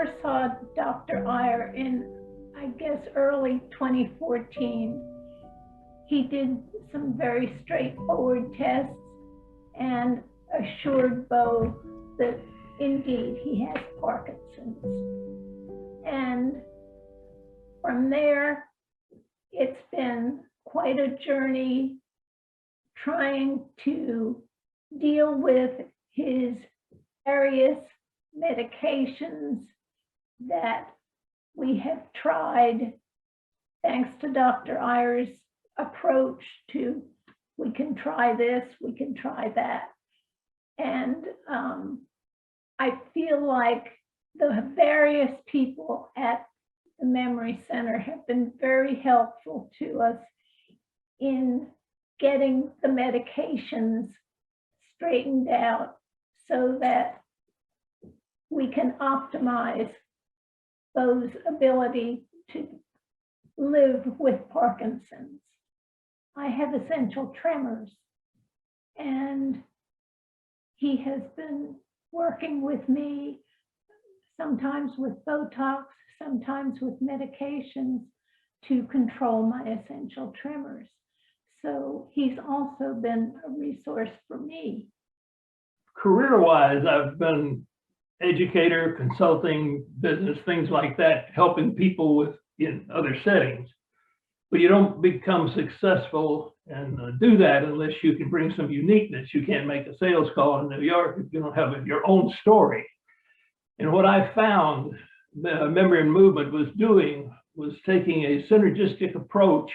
first saw Dr. Iyer in, I guess, early 2014. He did some very straightforward tests and assured Bo that indeed he has Parkinson's. And from there, it's been quite a journey trying to deal with his various medications that we have tried, thanks to Dr. Iyer's approach to, we can try this, we can try that. And I feel like the various people at the Memory Center have been very helpful to us in getting the medications straightened out so that we can optimize Bo's ability to live with Parkinson's. I have essential tremors, and he has been working with me, sometimes with Botox, sometimes with medications to control my essential tremors. So he's also been a resource for me. Career-wise, I've been educator, consulting, business, things like that, helping people in other settings. But you don't become successful and do that unless you can bring some uniqueness. You can't make a sales call in New York if you don't have your own story. And what I found the Memory and Movement was doing was taking a synergistic approach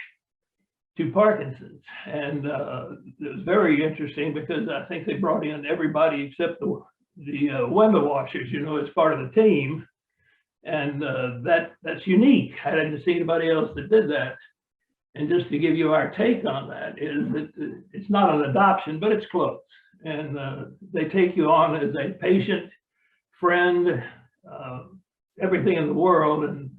to Parkinson's. And it was very interesting because I think they brought in everybody except the window washers, as part of the team. And that's unique. I didn't see anybody else that did that. And just to give you our take on that is that it's not an adoption, but it's close. And they take you on as a patient, friend, everything in the world. And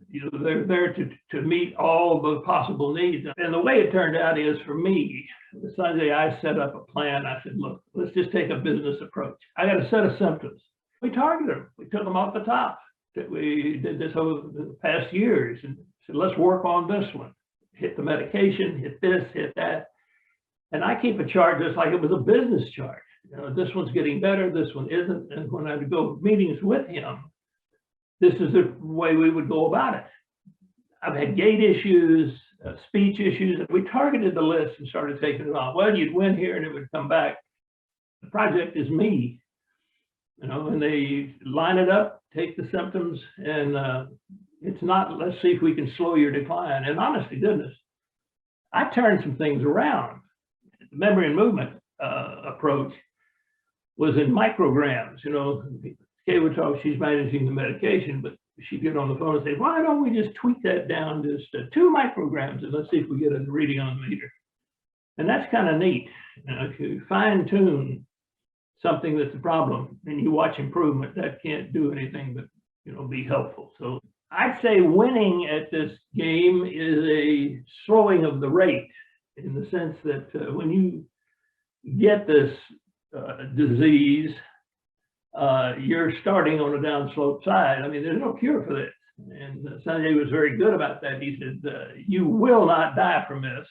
they're there to meet all the possible needs. And the way it turned out is, for me, Sunday I set up a plan. I said, look, let's just take a business approach. I got a set of symptoms. We targeted them. We took them off the top. We did this over the past years and said, let's work on this one. Hit the medication, hit this, hit that. And I keep a chart just like it was a business chart. This one's getting better, this one isn't. And when I would go meetings with him, this is the way we would go about it. I've had gait issues, speech issues, and we targeted the list and started taking it off. Well, you'd win here and it would come back. The project is me, and they line it up, take the symptoms, and it's not, let's see if we can slow your decline. And honest to goodness, I turned some things around. The Memory and Movement approach was in micrograms. Kay would talk, she's managing the medication, but she'd get on the phone and say, why don't we just tweak that down just 2 micrograms and let's see if we get a reading on the meter. And that's kind of neat. If you fine tune something that's a problem and you watch improvement, that can't do anything but be helpful. So I'd say winning at this game is a slowing of the rate, in the sense that when you get this disease, you're starting on a downslope side. I mean, there's no cure for this. And Sanjay was very good about that. He said, you will not die from this,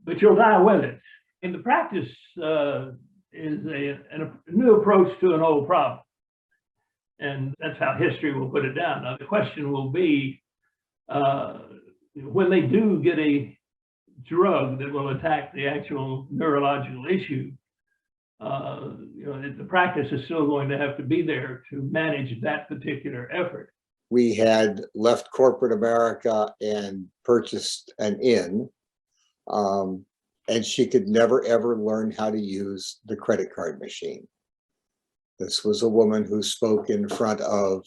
but you'll die with it. And the practice is a new approach to an old problem. And that's how history will put it down. Now, the question will be, when they do get a drug that will attack the actual neurological issue, the practice is still going to have to be there to manage that particular effort. We had left corporate America and purchased an inn, and she could never, ever learn how to use the credit card machine. This was a woman who spoke in front of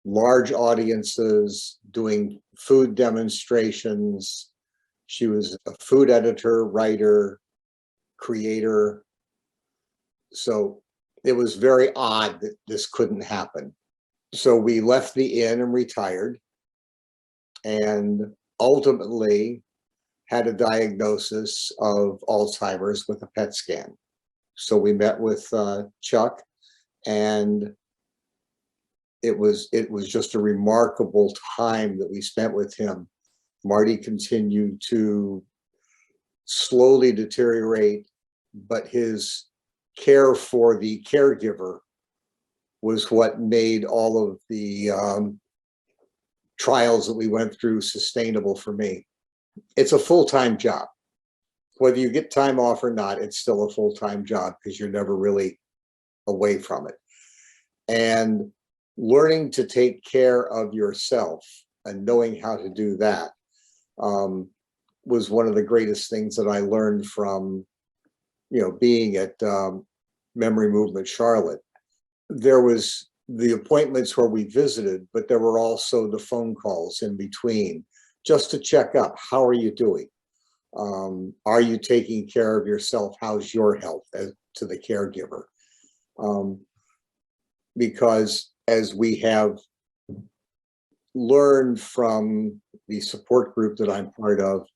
large audiences, doing food demonstrations. She was a food editor, writer, creator. So it was very odd that this couldn't happen. So we left the inn and retired, and ultimately had a diagnosis of Alzheimer's with a PET scan. So we met with Chuck, and it was just a remarkable time that we spent with him. Marty continued to slowly deteriorate, but his care for the caregiver was what made all of the trials that we went through sustainable for me. It's a full-time job. Whether you get time off or not, it's still a full-time job because you're never really away from it. And learning to take care of yourself and knowing how to do that was one of the greatest things that I learned from, being at Memory Movement Charlotte. There was the appointments where we visited, but there were also the phone calls in between just to check up. How are you doing? Are you taking care of yourself? How's your health to the caregiver? Because as we have learned from the support group that I'm part of,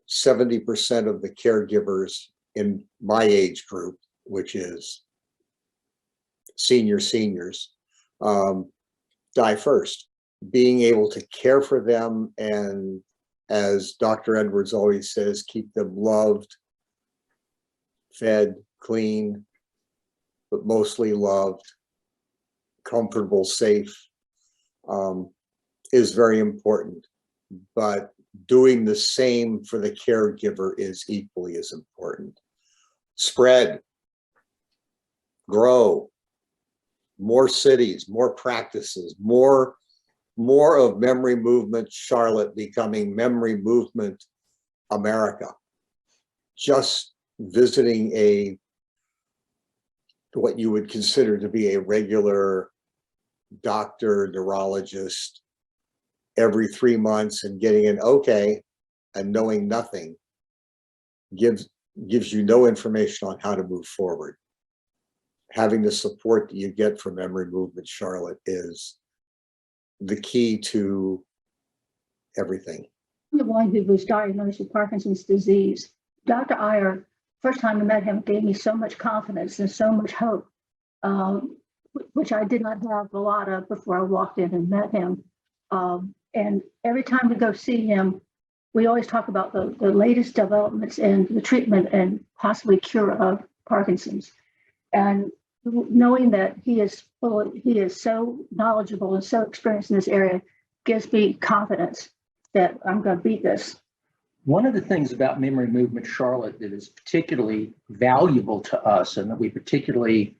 70% of the caregivers in my age group, which is seniors, die first. Being able to care for them, and as Dr. Edwards always says, keep them loved, fed, clean, but mostly loved, comfortable, safe, is very important. But doing the same for the caregiver is equally as important. Spread, grow, more cities, more practices, more of Memory Movement Charlotte becoming Memory Movement America. Just visiting what you would consider to be a regular doctor, neurologist every 3 months and getting an okay and knowing nothing gives you no information on how to move forward. Having the support that you get from Memory Movement Charlotte is the key to everything. The one who was diagnosed with Parkinson's disease, Dr. Iyer, first time I met him, gave me so much confidence and so much hope, which I did not have a lot of before I walked in and met him. And every time we go see him, we always talk about the latest developments in the treatment and possibly cure of Parkinson's. And knowing that he is so knowledgeable and so experienced in this area gives me confidence that I'm going to beat this. One of the things about Memory Movement Charlotte that is particularly valuable to us and that we particularly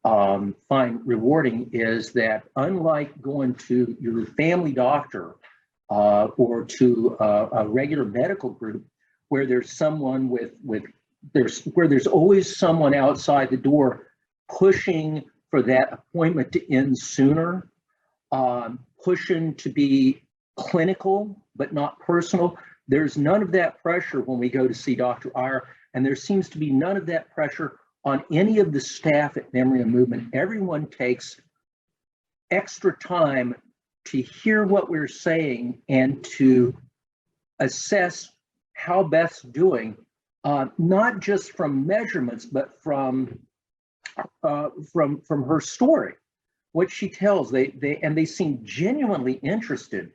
find rewarding is that, unlike going to your family doctor or to a regular medical group where there's someone where there's always someone outside the door pushing for that appointment to end sooner, pushing to be clinical but not personal. There's none of that pressure when we go to see Dr. Iyer, and there seems to be none of that pressure on any of the staff at Memory and Movement. Everyone takes extra time to hear what we're saying and to assess how Beth's doing, not just from measurements, but from her story, what she tells. They seem genuinely interested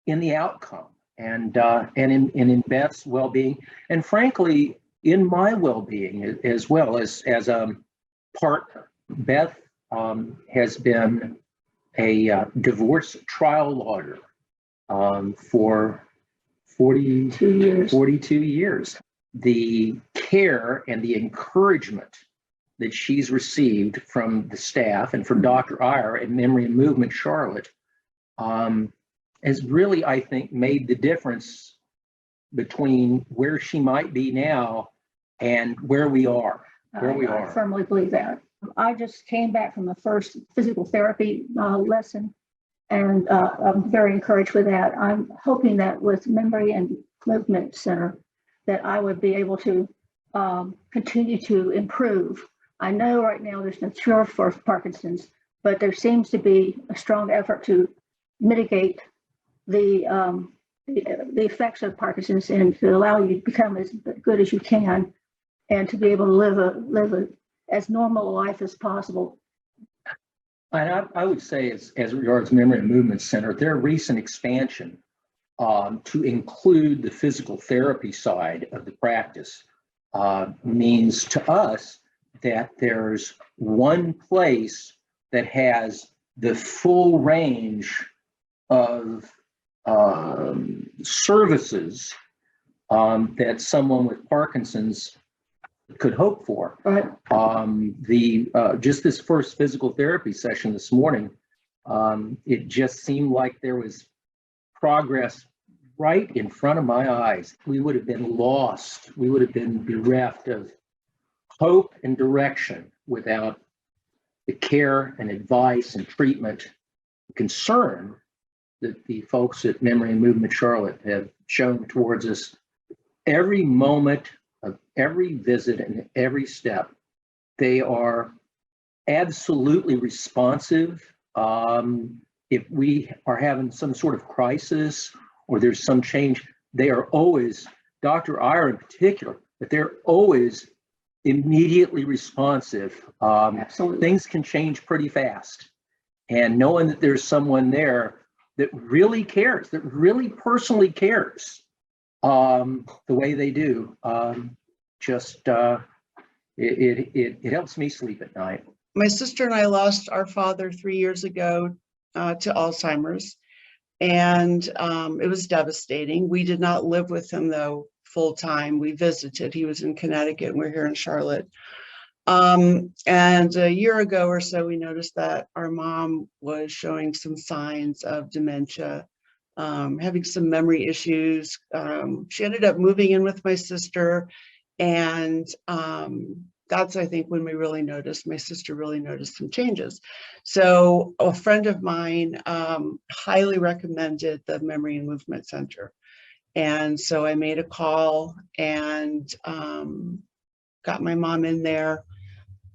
in the outcome and in Beth's well-being, and frankly, in my well-being as well as a partner. Beth has been a divorce trial lawyer for 42 years. The care and the encouragement that she's received from the staff and from Dr. Iyer at Memory and Movement Charlotte has really, I think, made the difference between where she might be now and where we are. I firmly believe that. I just came back from the first physical therapy lesson, and I'm very encouraged with that. I'm hoping that with Memory and Movement Center that I would be able to continue to improve. I know right now there's no cure for Parkinson's, but there seems to be a strong effort to mitigate the effects of Parkinson's and to allow you to become as good as you can and to be able to live as normal a life as possible. And I would say as regards Memory and Movement Center, their recent expansion to include the physical therapy side of the practice means to us that there's one place that has the full range of services that someone with Parkinson's could hope for. Right. Just this first physical therapy session this morning, it just seemed like there was progress right in front of my eyes. We would have been lost. We would have been bereft of hope and direction without the care and advice and treatment, concern that the folks at Memory and Movement Charlotte have shown towards us every moment of every visit and every step. They are absolutely responsive. If we are having some sort of crisis or there's some change, they are always, Dr. Iyer in particular, but they're always immediately responsive. Absolutely. Things can change pretty fast. And knowing that there's someone there that really cares, that really personally cares the way they do, it helps me sleep at night. My sister and I lost our father 3 years ago to Alzheimer's, and it was devastating. We did not live with him though full time. We visited. He was in Connecticut and we're here in Charlotte. And a year ago or so, we noticed that our mom was showing some signs of dementia, having some memory issues. She ended up moving in with my sister, and that's, I think, when we really noticed, my sister really noticed some changes. So a friend of mine highly recommended the Memory and Movement Center. And so I made a call and got my mom in there,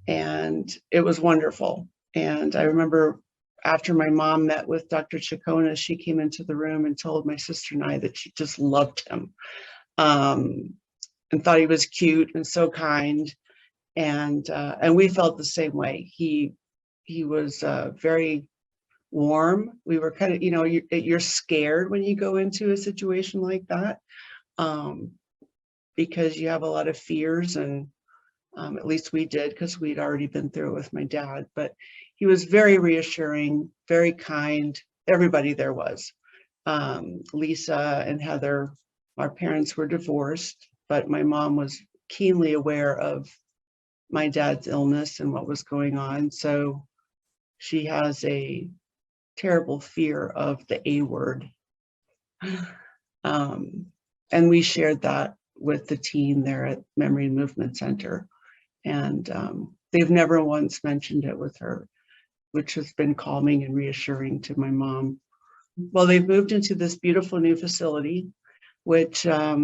and it was wonderful. And I remember after my mom met with Dr. Chacona, she came into the room and told my sister and I that she just loved him and thought he was cute and so kind. And we felt the same way. He was very warm. We were kind of, you're scared when you go into a situation like that because you have a lot of fears, and at least we did because we'd already been through it with my dad. But he was very reassuring, very kind. Everybody there was. Lisa and Heather, our parents were divorced, but my mom was keenly aware of my dad's illness and what was going on. So she has a terrible fear of the A word. And we shared that with the team there at Memory and Movement Center. And they've never once mentioned it with her, which has been calming and reassuring to my mom. Well, they've moved into this beautiful new facility, which I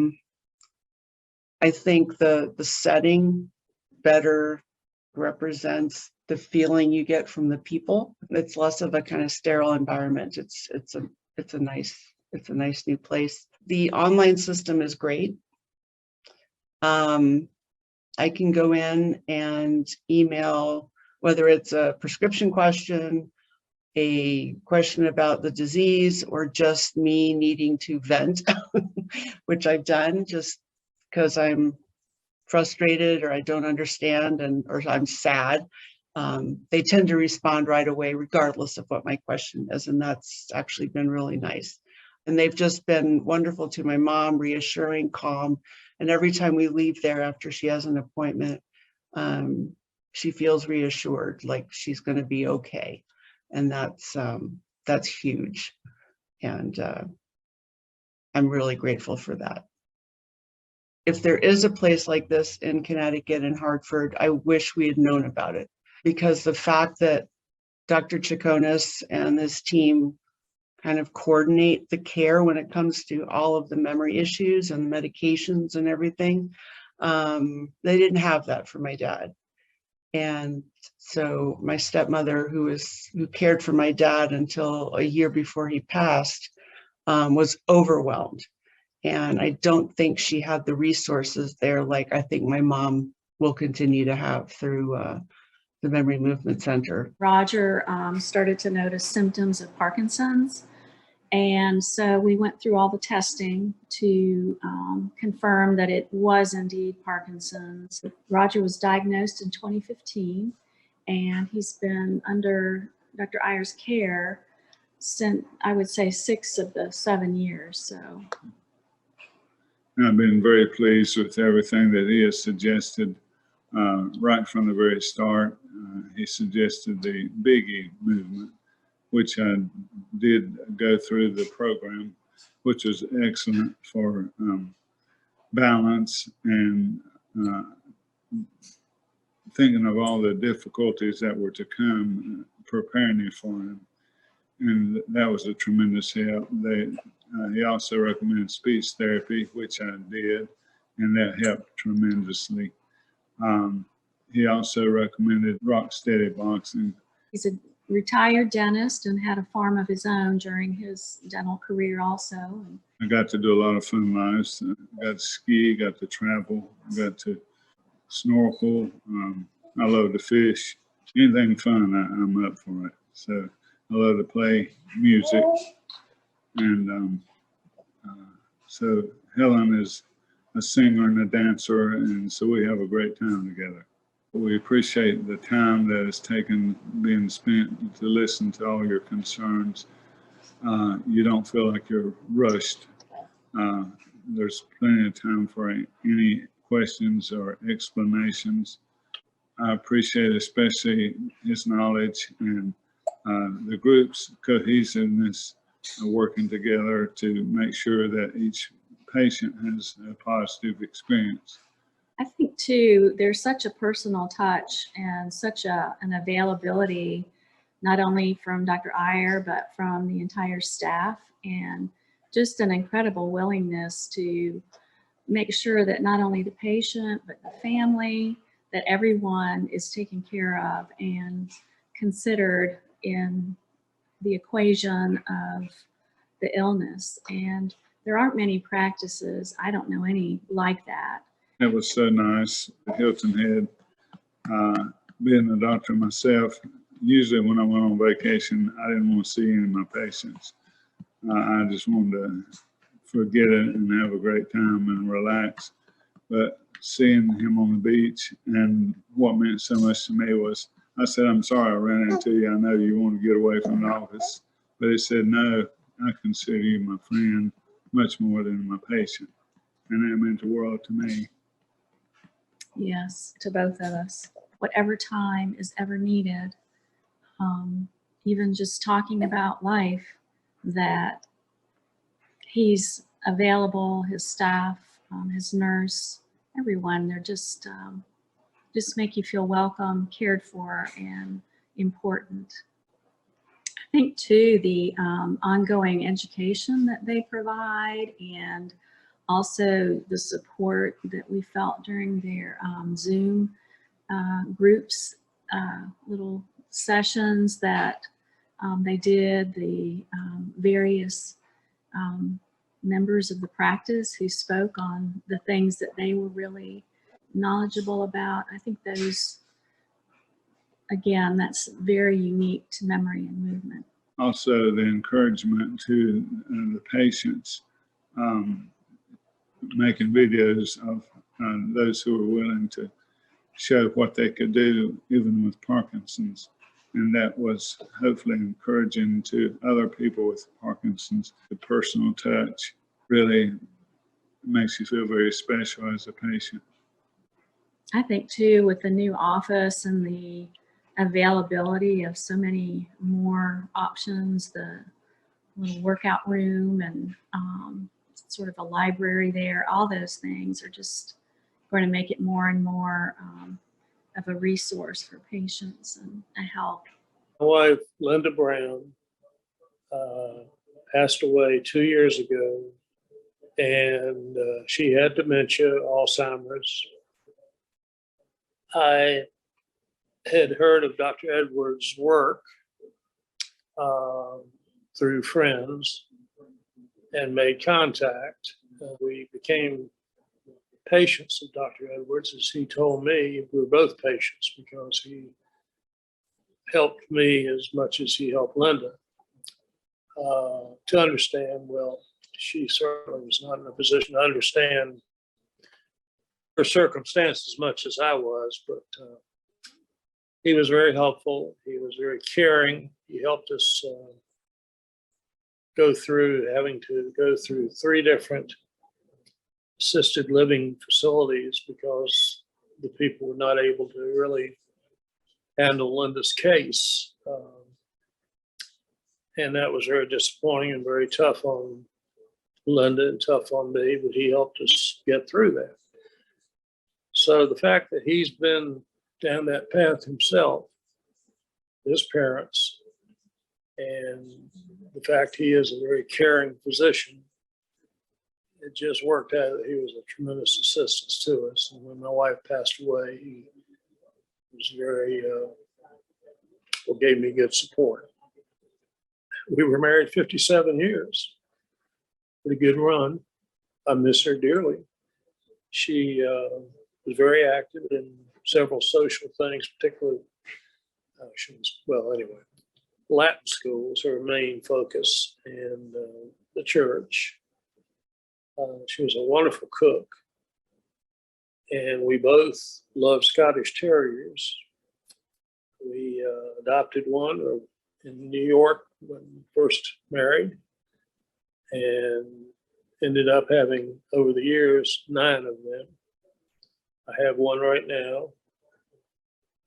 think the setting better represents the feeling you get from the people. It's less of a kind of sterile environment. It's a nice new place. The online system is great. I can go in and email, whether it's a prescription question, a question about the disease, or just me needing to vent, which I've done just because I'm frustrated or I don't understand or I'm sad. They tend to respond right away, regardless of what my question is. And that's actually been really nice. And they've just been wonderful to my mom, reassuring, calm. And every time we leave there after she has an appointment, she feels reassured, like she's going to be okay. And that's huge. And I'm really grateful for that. If there is a place like this in Connecticut and Hartford, I wish we had known about it, because the fact that Dr. Chaconas and this team kind of coordinate the care when it comes to all of the memory issues and medications and everything, they didn't have that for my dad. And so my stepmother, who cared for my dad until a year before he passed, was overwhelmed. And I don't think she had the resources there like I think my mom will continue to have through the Memory Movement Center. Roger started to notice symptoms of Parkinson's. And so we went through all the testing to confirm that it was indeed Parkinson's. Roger was diagnosed in 2015, and he's been under Dr. Iyer's care since, I would say, 6 of the 7 years. So I've been very pleased with everything that he has suggested right from the very start. He suggested the Biggie movement, which I did go through the program, which was excellent for balance and thinking of all the difficulties that were to come, preparing you for him. And that was a tremendous help. He also recommended speech therapy, which I did, and that helped tremendously. He also recommended rock steady boxing. he's a retired dentist and had a farm of his own during his dental career also. I got to do a lot of fun lives. Got to ski, got to travel, got to snorkel. I love to fish. Anything fun, I'm up for it. So I love to play music. And so Helen is a singer and a dancer, and so we have a great time together. We appreciate the time that is taken being spent to listen to all your concerns. You don't feel like you're rushed. There's plenty of time for any questions or explanations. I appreciate especially his knowledge and the group's cohesiveness, working together to make sure that each patient has a positive experience. I think too, there's such a personal touch and such an availability, not only from Dr. Iyer, but from the entire staff, and just an incredible willingness to make sure that not only the patient, but the family, that everyone is taken care of and considered in the equation of the illness. And there aren't many practices, I don't know any like that. It was so nice. Hilton Head, being a doctor myself, usually when I went on vacation, I didn't want to see any of my patients. I just wanted to forget it and have a great time and relax. But seeing him on the beach, and what meant so much to me was, I said, "I'm sorry I ran into you. I know you want to get away from the office." But he said, "No, I consider you my friend much more than my patient." And that meant the world to me. Yes, to both of us. Whatever time is ever needed, even just talking about life, that he's available, his staff, his nurse, everyone, they're just make you feel welcome, cared for, and important. I think too, the ongoing education that they provide, and also the support that we felt during their Zoom groups, little sessions that they did, the various members of the practice who spoke on the things that they were really knowledgeable about. I think those, again, that's very unique to memory and movement. Also, the encouragement to the patients, making videos of those who were willing to show what they could do even with Parkinson's. And that was hopefully encouraging to other people with Parkinson's. The personal touch really makes you feel very special as a patient. I think too, with the new office and the availability of so many more options, the little workout room and sort of a library there, all those things are just going to make it more and more of a resource for patients and a help. My wife, Linda Brown, passed away 2 years ago, and she had dementia, Alzheimer's. I had heard of Dr. Edwards' work through friends and made contact. We became patients of Dr. Edwards. As he told me, we were both patients because he helped me as much as he helped Linda to understand, well, she certainly was not in a position to understand her circumstances as much as I was, but he was very helpful. He was very caring. He helped us having to go through 3 different assisted living facilities because the people were not able to really handle Linda's case. And that was very disappointing and very tough on Linda and tough on me, but he helped us get through that. So the fact that he's been down that path himself, his parents, and the fact he is a very caring physician, it just worked out that he was a tremendous assistance to us. And when my wife passed away, he was very, gave me good support. We were married 57 years, pretty good run. I miss her dearly. She was very active in several social things, particularly, Latin school was her main focus, and the church. She was a wonderful cook, and we both loved Scottish Terriers. We adopted one in New York when we first married, and ended up having, over the years, 9 of them. I have one right now.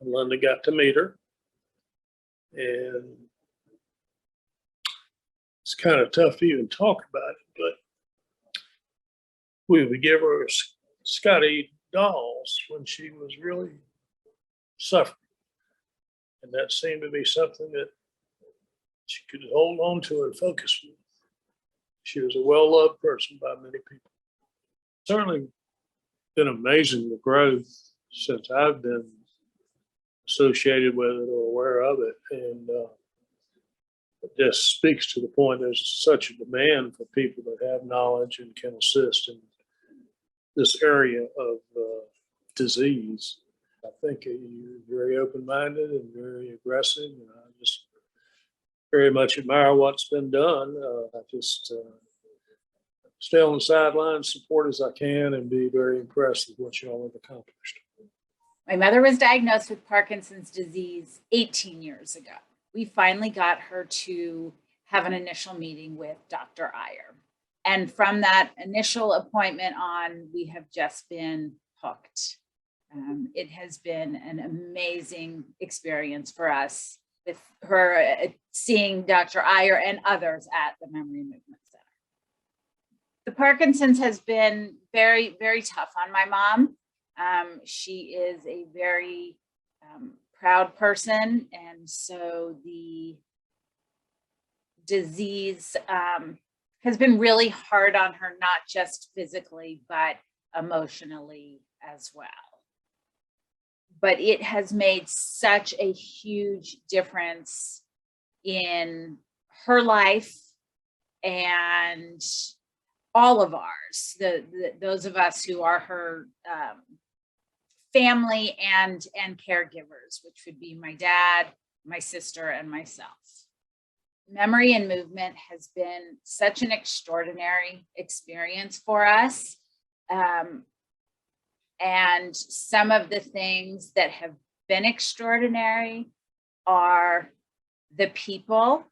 And Linda got to meet her, and it's kind of tough to even talk about it, but we would give her Scotty dolls when she was really suffering. And that seemed to be something that she could hold on to and focus with. She was a well-loved person by many people. Certainly been amazing, the growth since I've been associated with it or aware of it. And it just speaks to the point there's such a demand for people that have knowledge and can assist in this area of disease. I think you're very open-minded and very aggressive, and I just very much admire what's been done. I just stay on the sidelines, support as I can, and be very impressed with what you all have accomplished. My mother was diagnosed with Parkinson's disease 18 years ago. We finally got her to have an initial meeting with Dr. Iyer. And from that initial appointment on, we have just been hooked. It has been an amazing experience for us with her seeing Dr. Iyer and others at the Memory and Movement Center. The Parkinson's has been very, very tough on my mom. She is a very proud person, and so the disease has been really hard on her, not just physically, but emotionally as well. But it has made such a huge difference in her life and all of ours, those of us who are her family and caregivers, which would be my dad, my sister, and myself. Memory and Movement has been such an extraordinary experience for us. And some of the things that have been extraordinary are the people,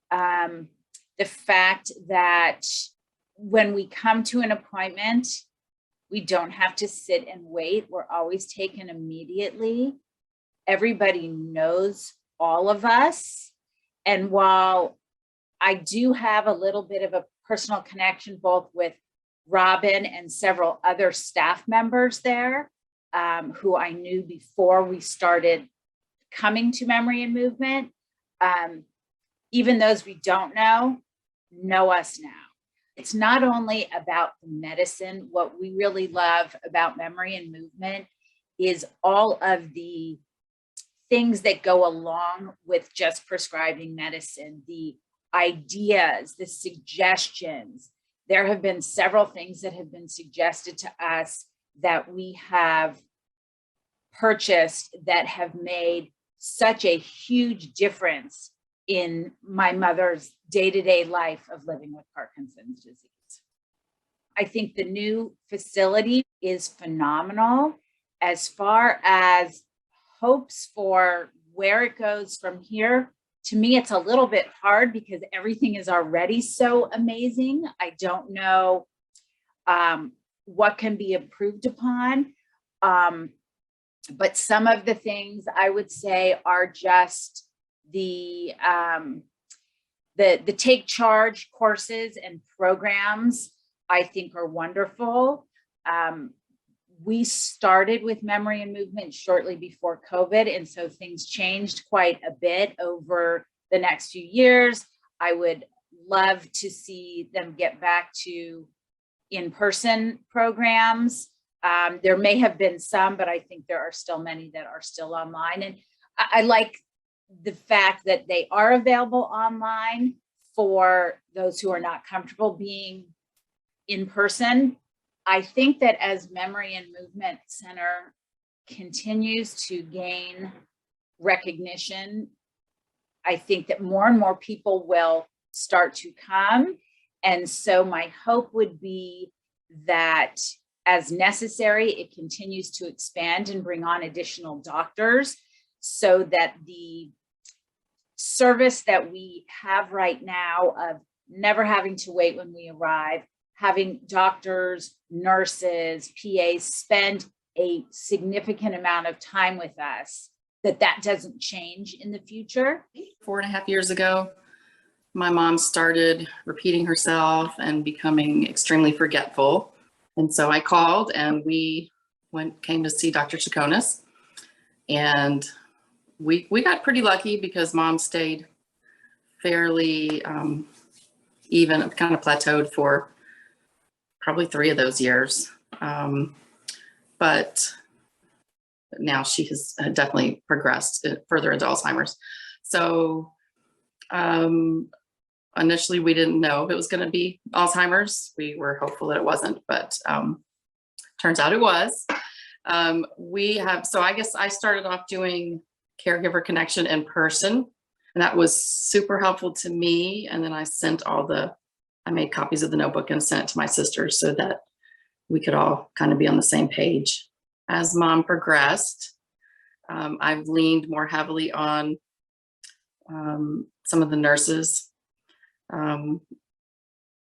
the fact that when we come to an appointment, we don't have to sit and wait. We're always taken immediately. Everybody knows all of us. And while I do have a little bit of a personal connection, both with Robin and several other staff members there, who I knew before we started coming to Memory and Movement, even those we don't know us now. It's not only about the medicine. What we really love about Memory and Movement is all of the things that go along with just prescribing medicine, the ideas, the suggestions. There have been several things that have been suggested to us that we have purchased that have made such a huge difference in my mother's day-to-day life of living with Parkinson's disease. I think the new facility is phenomenal. As far as hopes for where it goes from here, to me, it's a little bit hard because everything is already so amazing. I don't know what can be improved upon. But some of the things I would say are just the take charge courses and programs I think are wonderful. We started with memory and movement shortly before COVID, and so things changed quite a bit over the next few years. I would love to see them get back to in-person programs. There may have been some, but I think there are still many that are still online. And I like the fact that they are available online for those who are not comfortable being in person. I think that as Memory and Movement Center continues to gain recognition, I think that more and more people will start to come. And so my hope would be that as necessary, it continues to expand and bring on additional doctors so that the service that we have right now of never having to wait when we arrive, having doctors, nurses, PAs spend a significant amount of time with us, that doesn't change in the future. 4.5 years ago, my mom started repeating herself and becoming extremely forgetful. And so I called and we came to see Dr. Chaconis. And we got pretty lucky because mom stayed fairly even, kind of plateaued for probably 3 of those years. But now she has definitely progressed further into Alzheimer's. So initially we didn't know if it was going to be Alzheimer's. We were hopeful that it wasn't, but turns out it was. So I guess I started off doing Caregiver Connection in person, and that was super helpful to me. And then I made copies of the notebook and sent it to my sisters so that we could all kind of be on the same page. As mom progressed, I've leaned more heavily on some of the nurses. One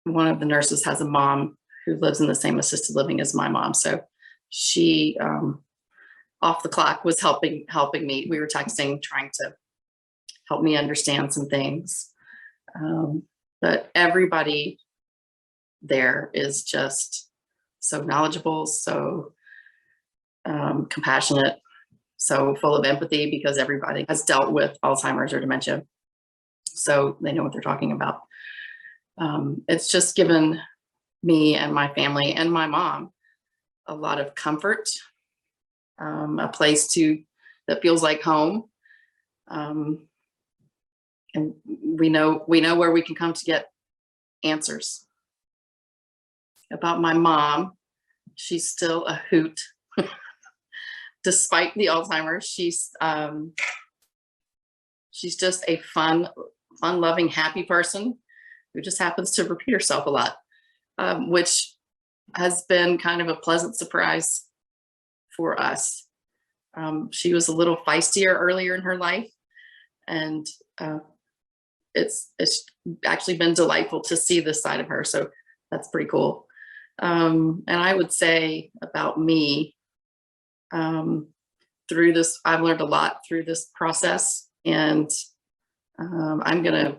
of the nurses has a mom who lives in the same assisted living as my mom. So she, off the clock, was helping me. We were texting, trying to help me understand some things. But everybody there is just so knowledgeable, so compassionate, so full of empathy, because everybody has dealt with Alzheimer's or dementia. So they know what they're talking about. It's just given me and my family and my mom a lot of comfort, a place that feels like home. And we know where we can come to get answers. About my mom, she's still a hoot. Despite the Alzheimer's, she's just a fun-loving, happy person who just happens to repeat herself a lot, which has been kind of a pleasant surprise for us. She was a little feistier earlier in her life, and it's actually been delightful to see this side of her. So that's pretty cool. And I would say about me, through this, I've learned a lot through this process, and I'm gonna,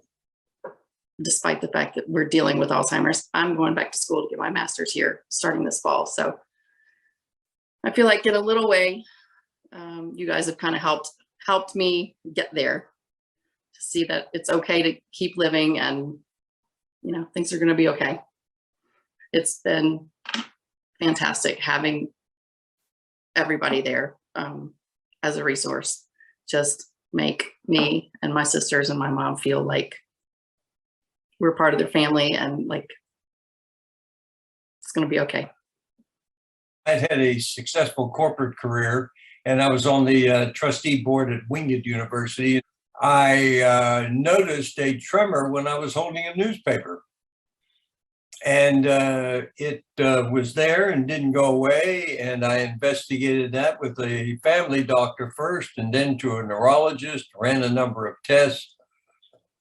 despite the fact that we're dealing with Alzheimer's, I'm going back to school to get my master's here starting this fall. So I feel like in a little way, you guys have kind of helped me get there, to see that it's okay to keep living, and things are going to be okay. It's been fantastic having everybody there as a resource. Just make me and my sisters and my mom feel like we're part of their family, and like it's going to be okay. I've had a successful corporate career and I was on the trustee board at Wingate University. I noticed a tremor when I was holding a newspaper. And it was there and didn't go away. And I investigated that with a family doctor first, and then to a neurologist, ran a number of tests.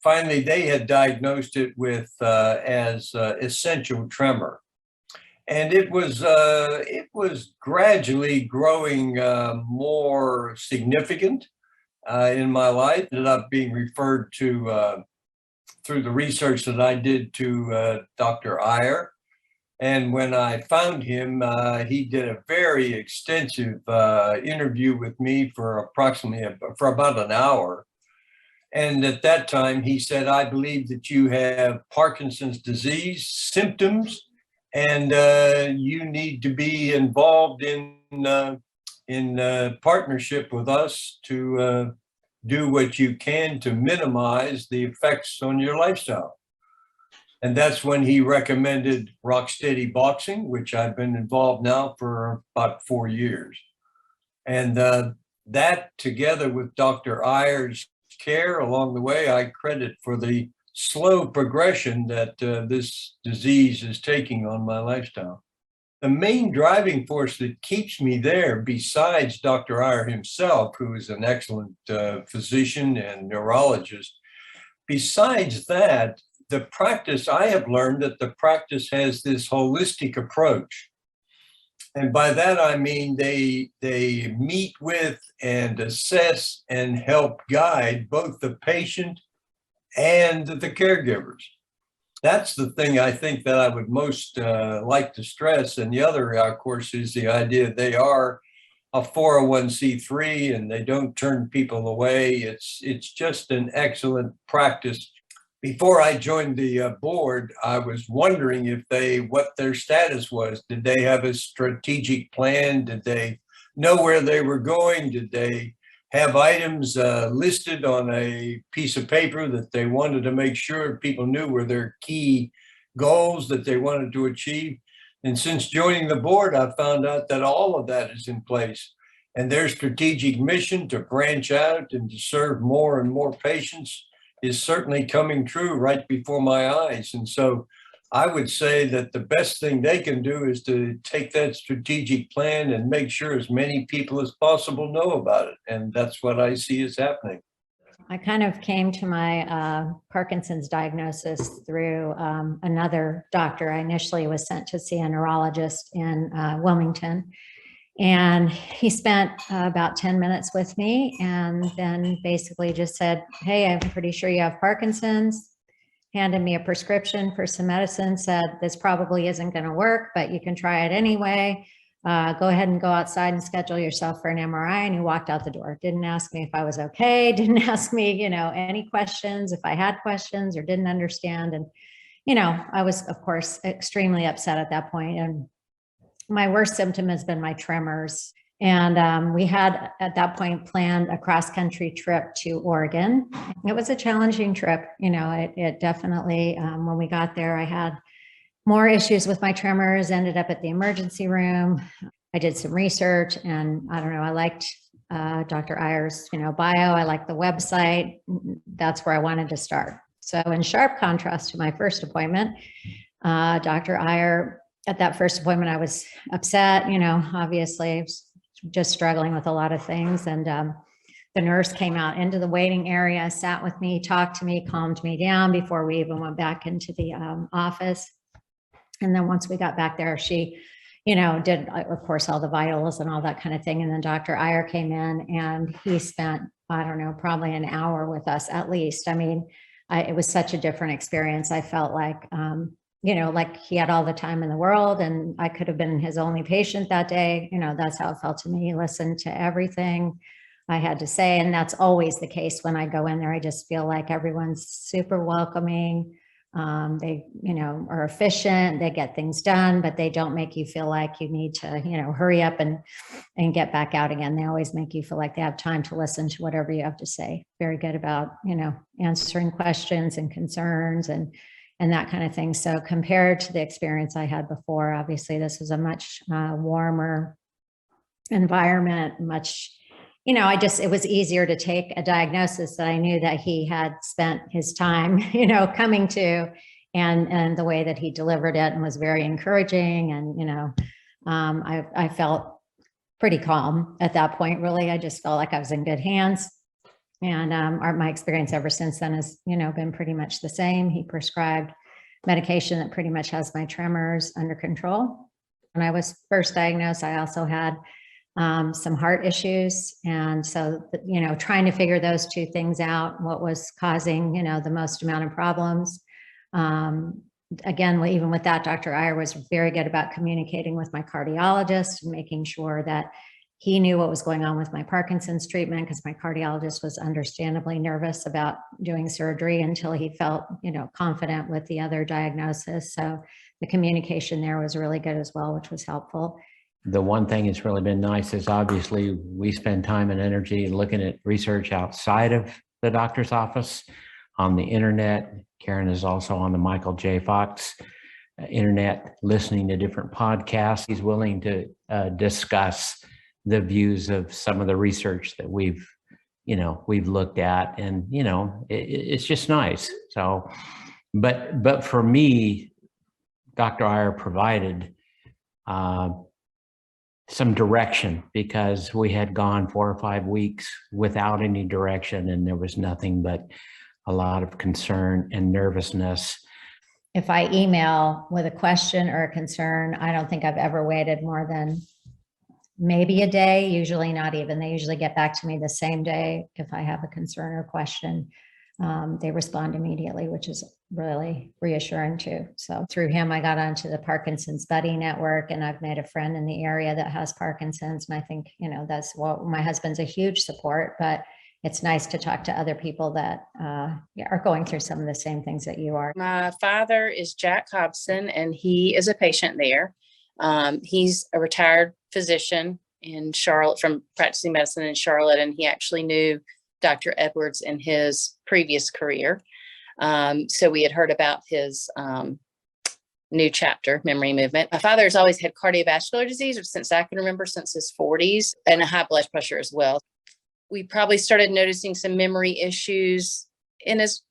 Finally, they had diagnosed it with as essential tremor. And it was gradually growing more significant in my life. Ended up being referred to through the research that I did to Dr. Iyer. And when I found him, he did a very extensive interview with me for about an hour. And at that time, he said, I believe that you have Parkinson's disease symptoms, and you need to be involved in partnership with us to do what you can to minimize the effects on your lifestyle. And that's when he recommended Rocksteady Boxing, which I've been involved now for about 4 years. And that, together with Dr. Iyer's care along the way, I credit for the slow progression that this disease is taking on my lifestyle. The main driving force that keeps me there, besides Dr. Iyer himself, who is an excellent physician and neurologist, besides that, the practice, I have learned that the practice has this holistic approach. And by that, I mean they meet with and assess and help guide both the patient and the caregivers. That's the thing I think that I would most like to stress. And the other, of course, is the idea they are a 401c3 and they don't turn people away. It's just an excellent practice. Before I joined the board, I was wondering what their status was. Did they have a strategic plan? Did they know where they were going? Did they have items listed on a piece of paper that they wanted to make sure people knew were their key goals that they wanted to achieve? And since joining the board, I found out that all of that is in place. And their strategic mission to branch out and to serve more and more patients is certainly coming true right before my eyes. And so I would say that the best thing they can do is to take that strategic plan and make sure as many people as possible know about it. And that's what I see is happening. I kind of came to my Parkinson's diagnosis through another doctor. I initially was sent to see a neurologist in Wilmington, and he spent about 10 minutes with me and then basically just said, hey, I'm pretty sure you have Parkinson's. Handed me a prescription for some medicine, said this probably isn't going to work, but you can try it anyway. Go ahead and go outside and schedule yourself for an MRI. And he walked out the door. Didn't ask me if I was okay. Didn't ask me, any questions, if I had questions or didn't understand. And, I was, of course, extremely upset at that point. And my worst symptom has been my tremors. And we had at that point planned a cross-country trip to Oregon. It was a challenging trip. It definitely, when we got there, I had more issues with my tremors, ended up at the emergency room. I did some research and I don't know, I liked Dr. Iyer's, bio. I liked the website. That's where I wanted to start. So in sharp contrast to my first appointment, Dr. Iyer, at that first appointment, I was upset, obviously I was just struggling with a lot of things. And the nurse came out into the waiting area, sat with me, talked to me, calmed me down before we even went back into the office. And then once we got back there, she, did, of course, all the vitals and all that kind of thing. And then Dr. Iyer came in and he spent, I don't know, probably an hour with us at least. I mean, it was such a different experience. I felt like, like he had all the time in the world and I could have been his only patient that day. That's how it felt to me. He listened to everything I had to say. And that's always the case when I go in there. I just feel like everyone's super welcoming. They, are efficient, they get things done, but they don't make you feel like you need to, hurry up and get back out again. They always make you feel like they have time to listen to whatever you have to say. Very good about, answering questions and concerns and that kind of thing. So compared to the experience I had before, obviously this was a much warmer, environment, much, it was easier to take a diagnosis that I knew that he had spent his time, coming to, and the way that he delivered it, and was very encouraging. And, I felt pretty calm at that point, really. I just felt like I was in good hands. And my experience ever since then has, been pretty much the same. He prescribed medication that pretty much has my tremors under control. When I was first diagnosed, I also had some heart issues. And so, trying to figure those two things out, what was causing, the most amount of problems. Again, even with that, Dr. Iyer was very good about communicating with my cardiologist and making sure that he knew what was going on with my Parkinson's treatment, because my cardiologist was understandably nervous about doing surgery until he felt, confident with the other diagnosis. So the communication there was really good as well, which was helpful. The one thing that's really been nice is obviously we spend time and energy looking at research outside of the doctor's office on the internet. Karen is also on the Michael J. Fox internet, listening to different podcasts. He's willing to discuss the views of some of the research that we've looked at, and it's just nice. So, but for me, Dr. Iyer provided some direction, because we had gone 4 or 5 weeks without any direction, and there was nothing but a lot of concern and nervousness. If I email with a question or a concern, I don't think I've ever waited more than maybe a day, usually not even. They usually get back to me the same day if I have a concern or question. They respond immediately, which is really reassuring too. So through him, I got onto the Parkinson's Buddy Network, and I've made a friend in the area that has Parkinson's. And I think, that's what my husband's a huge support, but it's nice to talk to other people that are going through some of the same things that you are. My father is Jack Hobson, and he is a patient there. He's a retired physician in Charlotte, from practicing medicine in Charlotte, and he actually knew Dr. Edwards in his previous career. So we had heard about his new chapter, memory movement. My father has always had cardiovascular disease since I can remember, since his 40s, and a high blood pressure as well. We probably started noticing some memory issues in his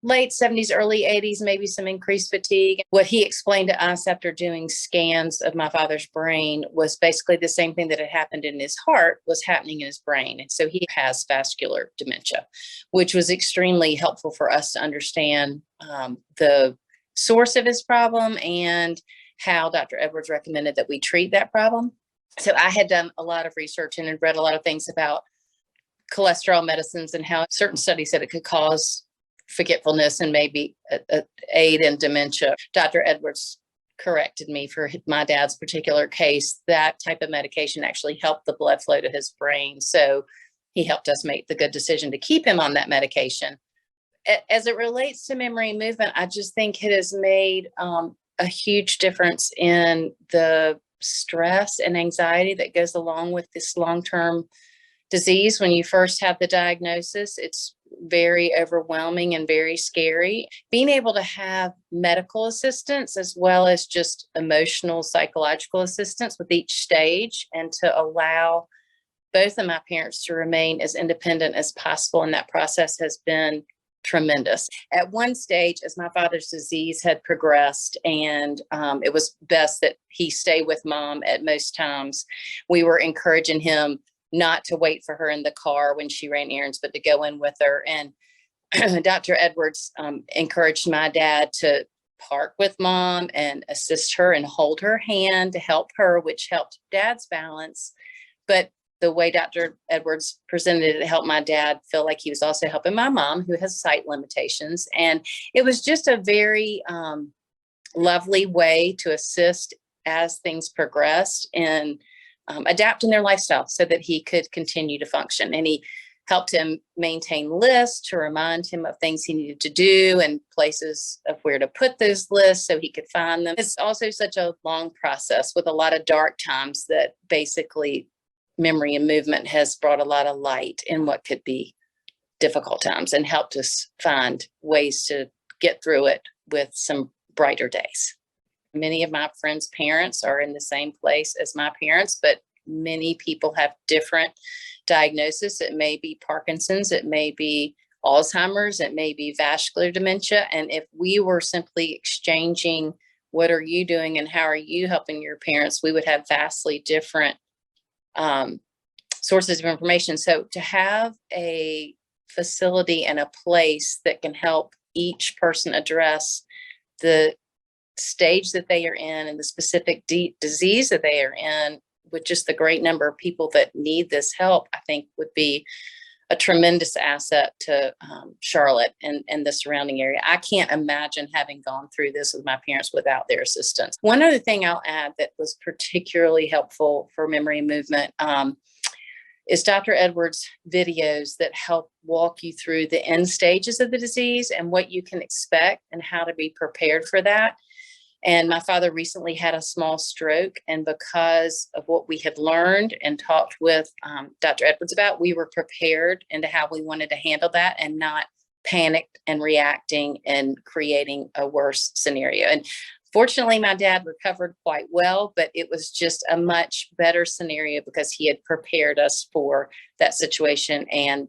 late 70s, early 80s, maybe some increased fatigue. What he explained to us after doing scans of my father's brain was basically the same thing that had happened in his heart was happening in his brain. And so he has vascular dementia, which was extremely helpful for us to understand the source of his problem and how Dr. Edwards recommended that we treat that problem. So I had done a lot of research and had read a lot of things about cholesterol medicines and how certain studies said it could cause forgetfulness and maybe aid in dementia. Dr. Edwards corrected me for my dad's particular case. That type of medication actually helped the blood flow to his brain. So he helped us make the good decision to keep him on that medication. As it relates to memory movement, I just think it has made a huge difference in the stress and anxiety that goes along with this long-term disease. When you first have the diagnosis, it's very overwhelming and very scary. Being able to have medical assistance as well as just emotional, psychological assistance with each stage, and to allow both of my parents to remain as independent as possible in that process has been tremendous. At one stage, as my father's disease had progressed and it was best that he stay with mom at most times, we were encouraging him not to wait for her in the car when she ran errands, but to go in with her. And Dr. Edwards encouraged my dad to park with mom and assist her and hold her hand to help her, which helped dad's balance. But the way Dr. Edwards presented it helped my dad feel like he was also helping my mom, who has sight limitations. And it was just a very lovely way to assist as things progressed in adapting their lifestyle so that he could continue to function. And he helped him maintain lists to remind him of things he needed to do and places of where to put those lists so he could find them. It's also such a long process with a lot of dark times that basically memory and movement has brought a lot of light in what could be difficult times and helped us find ways to get through it with some brighter days. Many of my friends' parents are in the same place as my parents, but many people have different diagnosis. It may be Parkinson's, it may be Alzheimer's, it may be vascular dementia. And if we were simply exchanging, what are you doing and how are you helping your parents, we would have vastly different sources of information. So to have a facility and a place that can help each person address the stage that they are in and the specific disease that they are in, with just the great number of people that need this help, I think would be a tremendous asset to Charlotte and the surrounding area. I can't imagine having gone through this with my parents without their assistance. One other thing I'll add that was particularly helpful for memory movement is Dr. Edwards' videos that help walk you through the end stages of the disease and what you can expect and how to be prepared for that. And my father recently had a small stroke, and because of what we had learned and talked with Dr. Edwards about, we were prepared into how we wanted to handle that and not panicked and reacting and creating a worse scenario. And fortunately, my dad recovered quite well, but it was just a much better scenario because he had prepared us for that situation and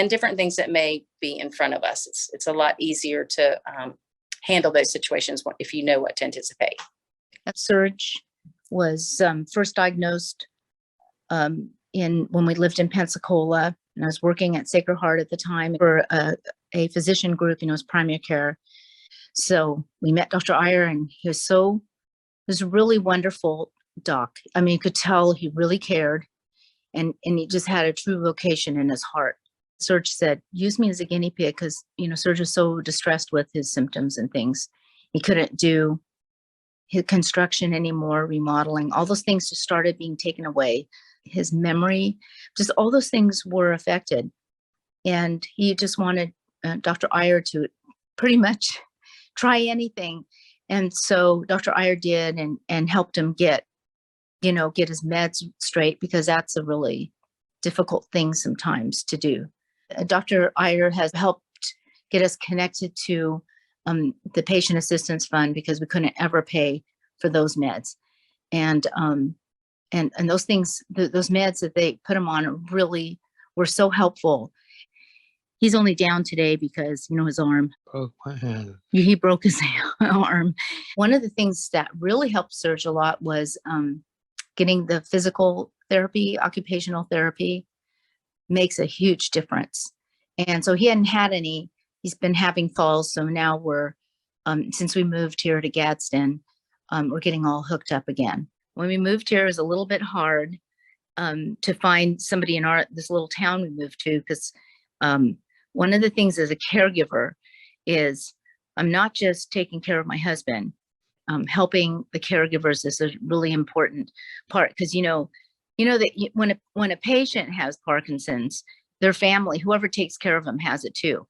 different things that may be in front of us. It's a lot easier to handle those situations if you know what to anticipate. Serge was first diagnosed when we lived in Pensacola, and I was working at Sacred Heart at the time for a physician group, it was primary care. So we met Dr. Iyer, and he was a really wonderful doc. I mean, you could tell he really cared, and he just had a true vocation in his heart. Serge said, use me as a guinea pig, because, Serge was so distressed with his symptoms and things. He couldn't do his construction anymore, remodeling, all those things just started being taken away. His memory, just all those things were affected. And he just wanted Dr. Iyer to pretty much try anything. And so Dr. Iyer did and helped him get his meds straight, because that's a really difficult thing sometimes to do. Dr. Iyer has helped get us connected to the Patient Assistance Fund, because we couldn't ever pay for those meds. And those things, those meds that they put him on really were so helpful. He's only down today because, his arm. Broke my hand. He broke his arm. One of the things that really helped Serge a lot was getting the physical therapy, occupational therapy. Makes a huge difference. And so he hadn't had any, he's been having falls. So now we're, since we moved here to Gadsden, we're getting all hooked up again. When we moved here, it was a little bit hard to find somebody in this little town we moved to, because one of the things as a caregiver is I'm not just taking care of my husband, helping the caregivers is a really important part, because that when a patient has Parkinson's, their family, whoever takes care of them, has it too.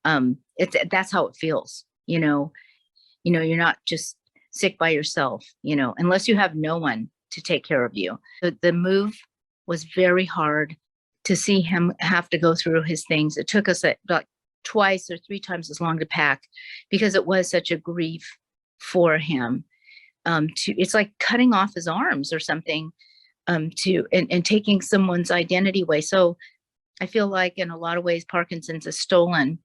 That's how it feels. You're not just sick by yourself. Unless you have no one to take care of you. The move was very hard to see him have to go through his things. It took us about twice or three times as long to pack, because it was such a grief for him. It's like cutting off his arms or something. And taking someone's identity away. So I feel like in a lot of ways, Parkinson's has stolen,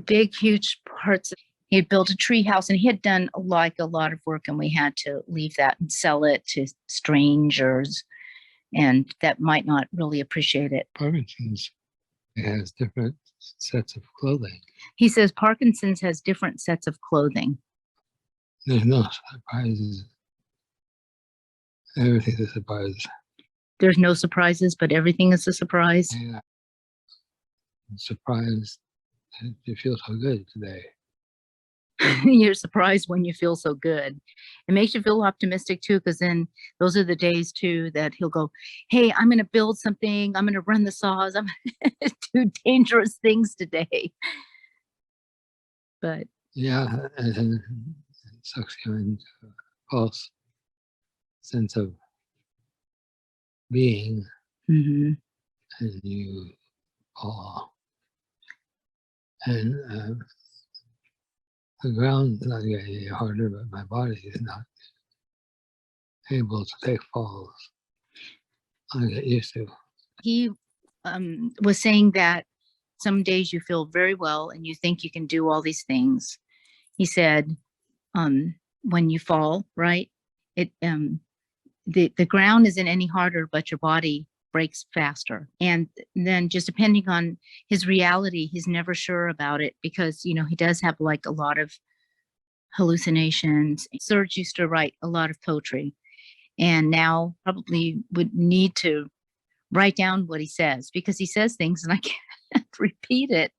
big, huge parts. He had built a tree house, and he had done a lot of work, and we had to leave that and sell it to strangers, and that might not really appreciate it. Parkinson's has different sets of clothing. He says Parkinson's has different sets of clothing. There's no surprises. Everything's a surprise. There's no surprises, but everything is a surprise. Yeah. I'm surprised that you feel so good today. You're surprised when you feel so good. It makes you feel optimistic too, because then those are the days too that he'll go, hey, I'm going to build something. I'm going to run the saws. I'm going to do dangerous things today. But yeah, and it sucks you into a false sense of being, mm-hmm. and you fall. And the ground's not getting any harder, but my body is not. able to take falls. I get used to. He was saying that some days you feel very well and you think you can do all these things. He said, when you fall, right, the ground isn't any harder, but your body breaks faster. And then just depending on his reality, he's never sure about it because, you know, he does have like a lot of hallucinations. Serge used to write a lot of poetry and now probably would need to write down what he says because he says things and I can't repeat it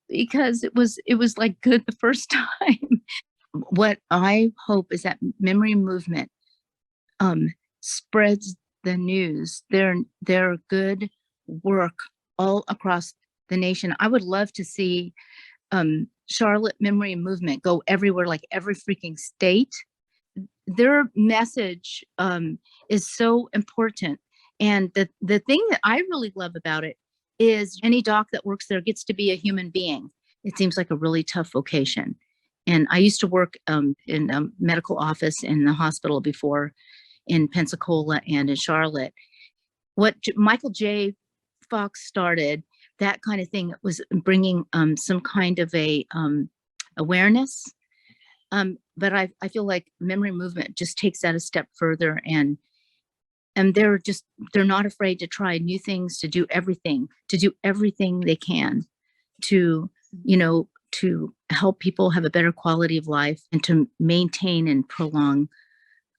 because it was like good the first time. What I hope is that memory movement spreads the news, their good work all across the nation. I would love to see Charlotte Memory Movement go everywhere, like every freaking state. Their message is so important. And the thing that I really love about it is any doc that works there gets to be a human being. It seems like a really tough vocation. And I used to work in a medical office in the hospital before in Pensacola and in Charlotte. What Michael J. Fox started, that kind of thing, was bringing some kind of a awareness. But I feel like memory movement just takes that a step further, and they're not afraid to try new things, to do everything they can to, you know, to help people have a better quality of life and to maintain and prolong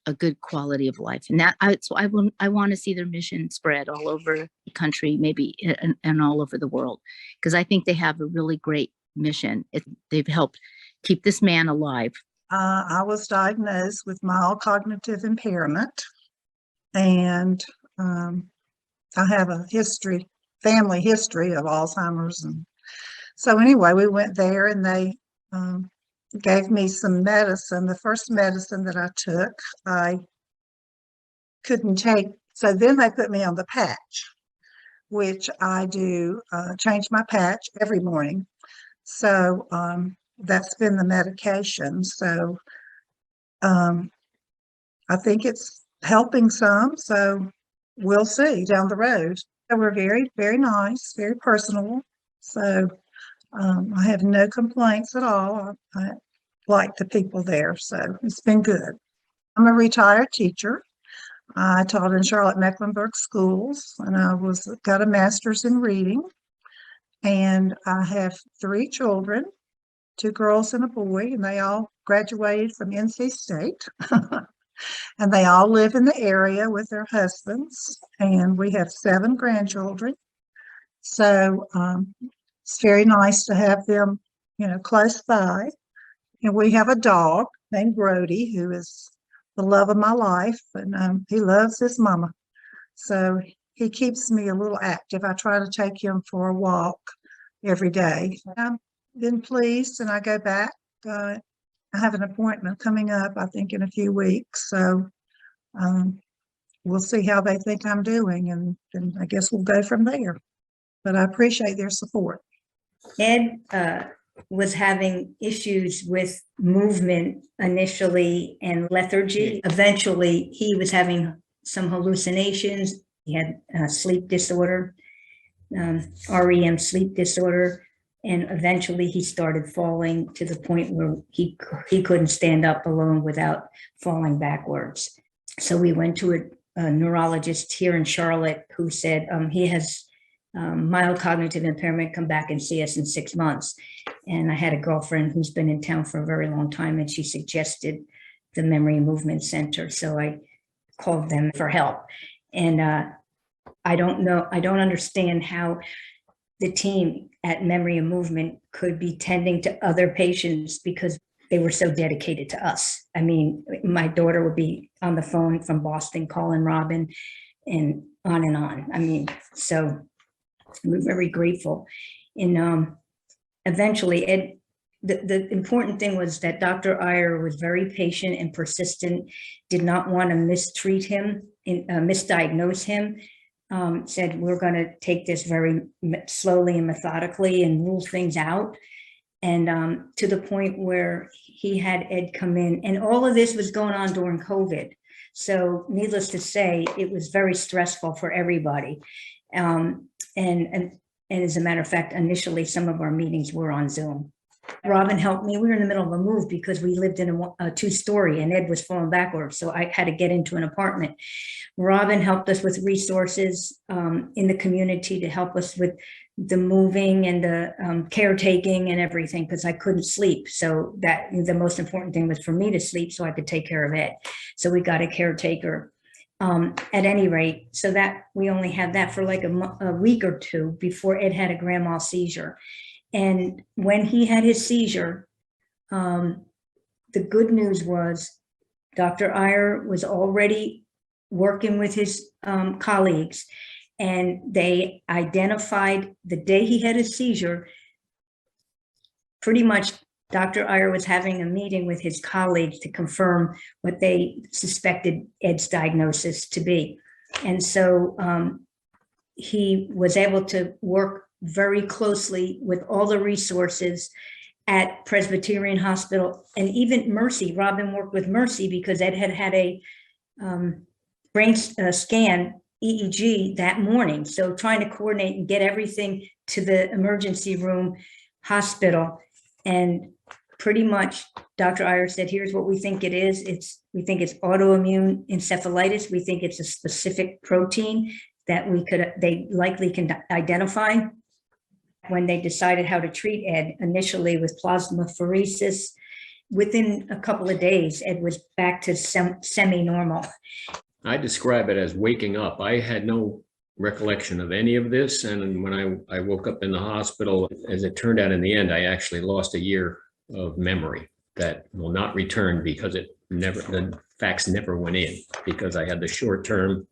a good quality of life. And that I want to see their mission spread all over the country, maybe and all over the world, because I think they have a really great mission. They've helped keep this man alive. I was diagnosed with mild cognitive impairment, and I have a family history of Alzheimer's. And so anyway, we went there and they gave me some medicine. The first medicine that I took, I couldn't take. So then they put me on the patch, which I do change my patch every morning. So that's been the medication. So I think it's helping some. So we'll see down the road. They were very, very nice, very personable. So I have no complaints at all. I like the people there, so it's been good. I'm a retired teacher. I taught in Charlotte-Mecklenburg schools, and I got a master's in reading. And I have 3 children, 2 girls and a boy, and they all graduated from NC State. And they all live in the area with their husbands, and we have 7 grandchildren. So it's very nice to have them, you know, close by. And we have a dog named Brody, who is the love of my life, and he loves his mama. So he keeps me a little active. I try to take him for a walk every day. I've been pleased, and I go back. I have an appointment coming up, I think, in a few weeks. So we'll see how they think I'm doing, and then I guess we'll go from there. But I appreciate their support. Ed was having issues with movement initially and lethargy. Eventually, he was having some hallucinations. He had sleep disorder, REM sleep disorder. And eventually he started falling to the point where he couldn't stand up alone without falling backwards. So we went to a neurologist here in Charlotte who said he has mild cognitive impairment, come back and see us in 6 months. And I had a girlfriend who's been in town for a very long time, and she suggested the Memory Movement Center. So I called them for help. And I don't understand how the team at Memory and Movement could be tending to other patients because they were so dedicated to us. I mean, my daughter would be on the phone from Boston calling Robin and on and on. I mean, so we're very grateful. And eventually, Ed, the important thing was that Dr. Iyer was very patient and persistent, did not want to mistreat him, misdiagnose him. Said, we're going to take this very slowly and methodically and rule things out. And to the point where he had Ed come in, and all of this was going on during COVID. So needless to say, it was very stressful for everybody. And as a matter of fact, initially, some of our meetings were on Zoom. Robin helped me. We were in the middle of a move because we lived in a two-story and Ed was falling backwards. So I had to get into an apartment. Robin helped us with resources in the community to help us with the moving and the caretaking and everything, because I couldn't sleep. So that the most important thing was for me to sleep so I could take care of Ed. So we got a caretaker. At any rate, so that we only had that for like a week or two before Ed had a grand mal seizure. And when he had his seizure, the good news was Dr. Iyer was already working with his colleagues, and they identified the day he had his seizure. Pretty much Dr. Iyer was having a meeting with his colleagues to confirm what they suspected Ed's diagnosis to be. And so he was able to work very closely with all the resources at Presbyterian Hospital and even Mercy. Robin worked with Mercy because Ed had a brain scan, EEG, that morning. So trying to coordinate and get everything to the emergency room hospital. And pretty much Dr. Iyer said, here's what we think it is. We think it's autoimmune encephalitis. We think it's a specific protein that they likely can identify. When they decided how to treat Ed, initially with plasmapheresis, within a couple of days, Ed was back to semi-normal. I describe it as waking up. I had no recollection of any of this. And when I woke up in the hospital, as it turned out in the end, I actually lost a year of memory that will not return because the facts never went in because I had the short-term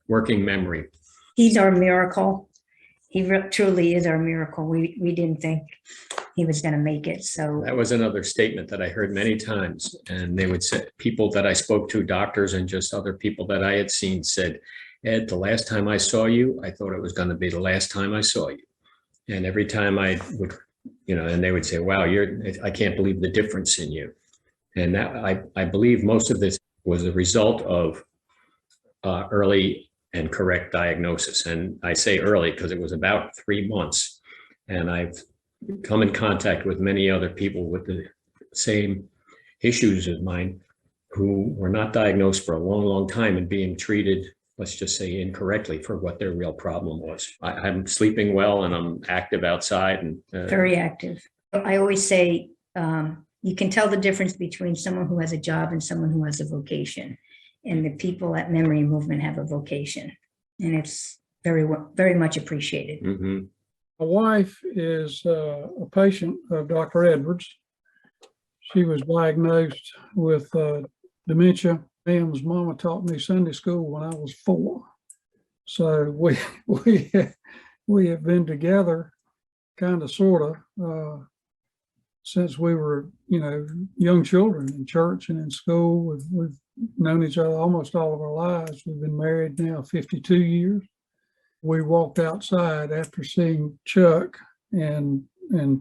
working memory. He's our miracle. He truly is our miracle. We didn't think he was going to make it. So that was another statement that I heard many times. And they would say, people that I spoke to, doctors and just other people that I had seen said, Ed, the last time I saw you, I thought it was going to be the last time I saw you. And every time I would, and they would say, wow, I can't believe the difference in you. And that I believe most of this was a result of early and correct diagnosis. And I say early because it was about 3 months. And I've come in contact with many other people with the same issues as mine who were not diagnosed for a long, long time and being treated, let's just say, incorrectly for what their real problem was. I'm sleeping well and I'm active outside and very active. I always say you can tell the difference between someone who has a job and someone who has a vocation. And the people at Memory Movement have a vocation, and it's very, very much appreciated. Mm-hmm. My wife is a patient of Dr. Edwards. She was diagnosed with dementia. Pam's mama taught me Sunday school when I was 4. So we have been together, kind of, sort of, since we were, young children in church and in school. We've known each other almost all of our lives. We've been married now 52 years. We walked outside after seeing Chuck, and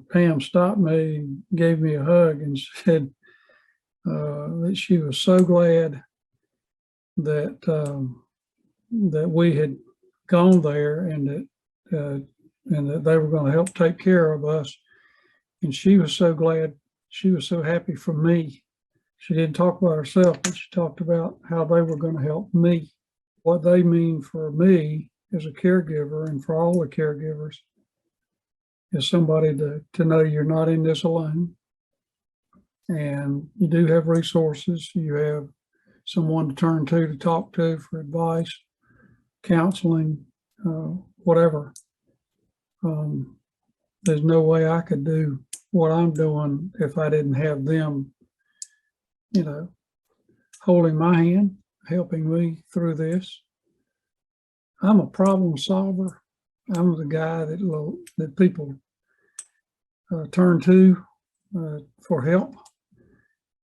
Pam stopped me and gave me a hug and said that she was so glad that that we had gone there and that they were going to help take care of us. And she was so glad. She was so happy for me. She didn't talk about herself, but she talked about how they were going to help me. What they mean for me as a caregiver and for all the caregivers is somebody to know you're not in this alone. And you do have resources. You have someone to turn to talk to for advice, counseling, whatever. There's no way I could do what I'm doing if I didn't have them, holding my hand, helping me through this. I'm a problem solver. I'm the guy that people turn to for help.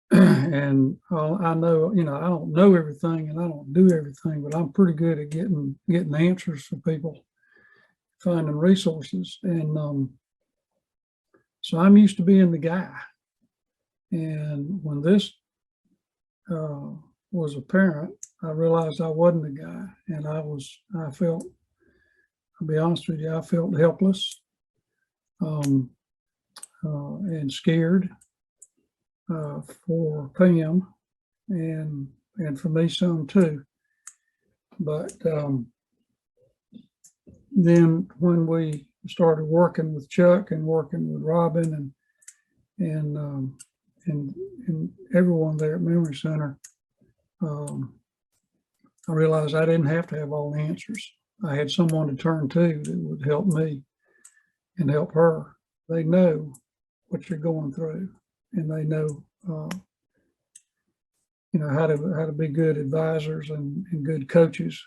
And I know, I don't know everything and I don't do everything, but I'm pretty good at getting answers for people, finding resources. And so I'm used to being the guy. And when this was apparent, I realized I wasn't the guy, and I felt, I'll be honest with you, I felt helpless and scared for Pam and for me some too. But then when we started working with Chuck and working with Robin and everyone there at Memory Center, I realized I didn't have to have all the answers. I had someone to turn to that would help me and help her. They know what you're going through, and they know, how to be good advisors and good coaches,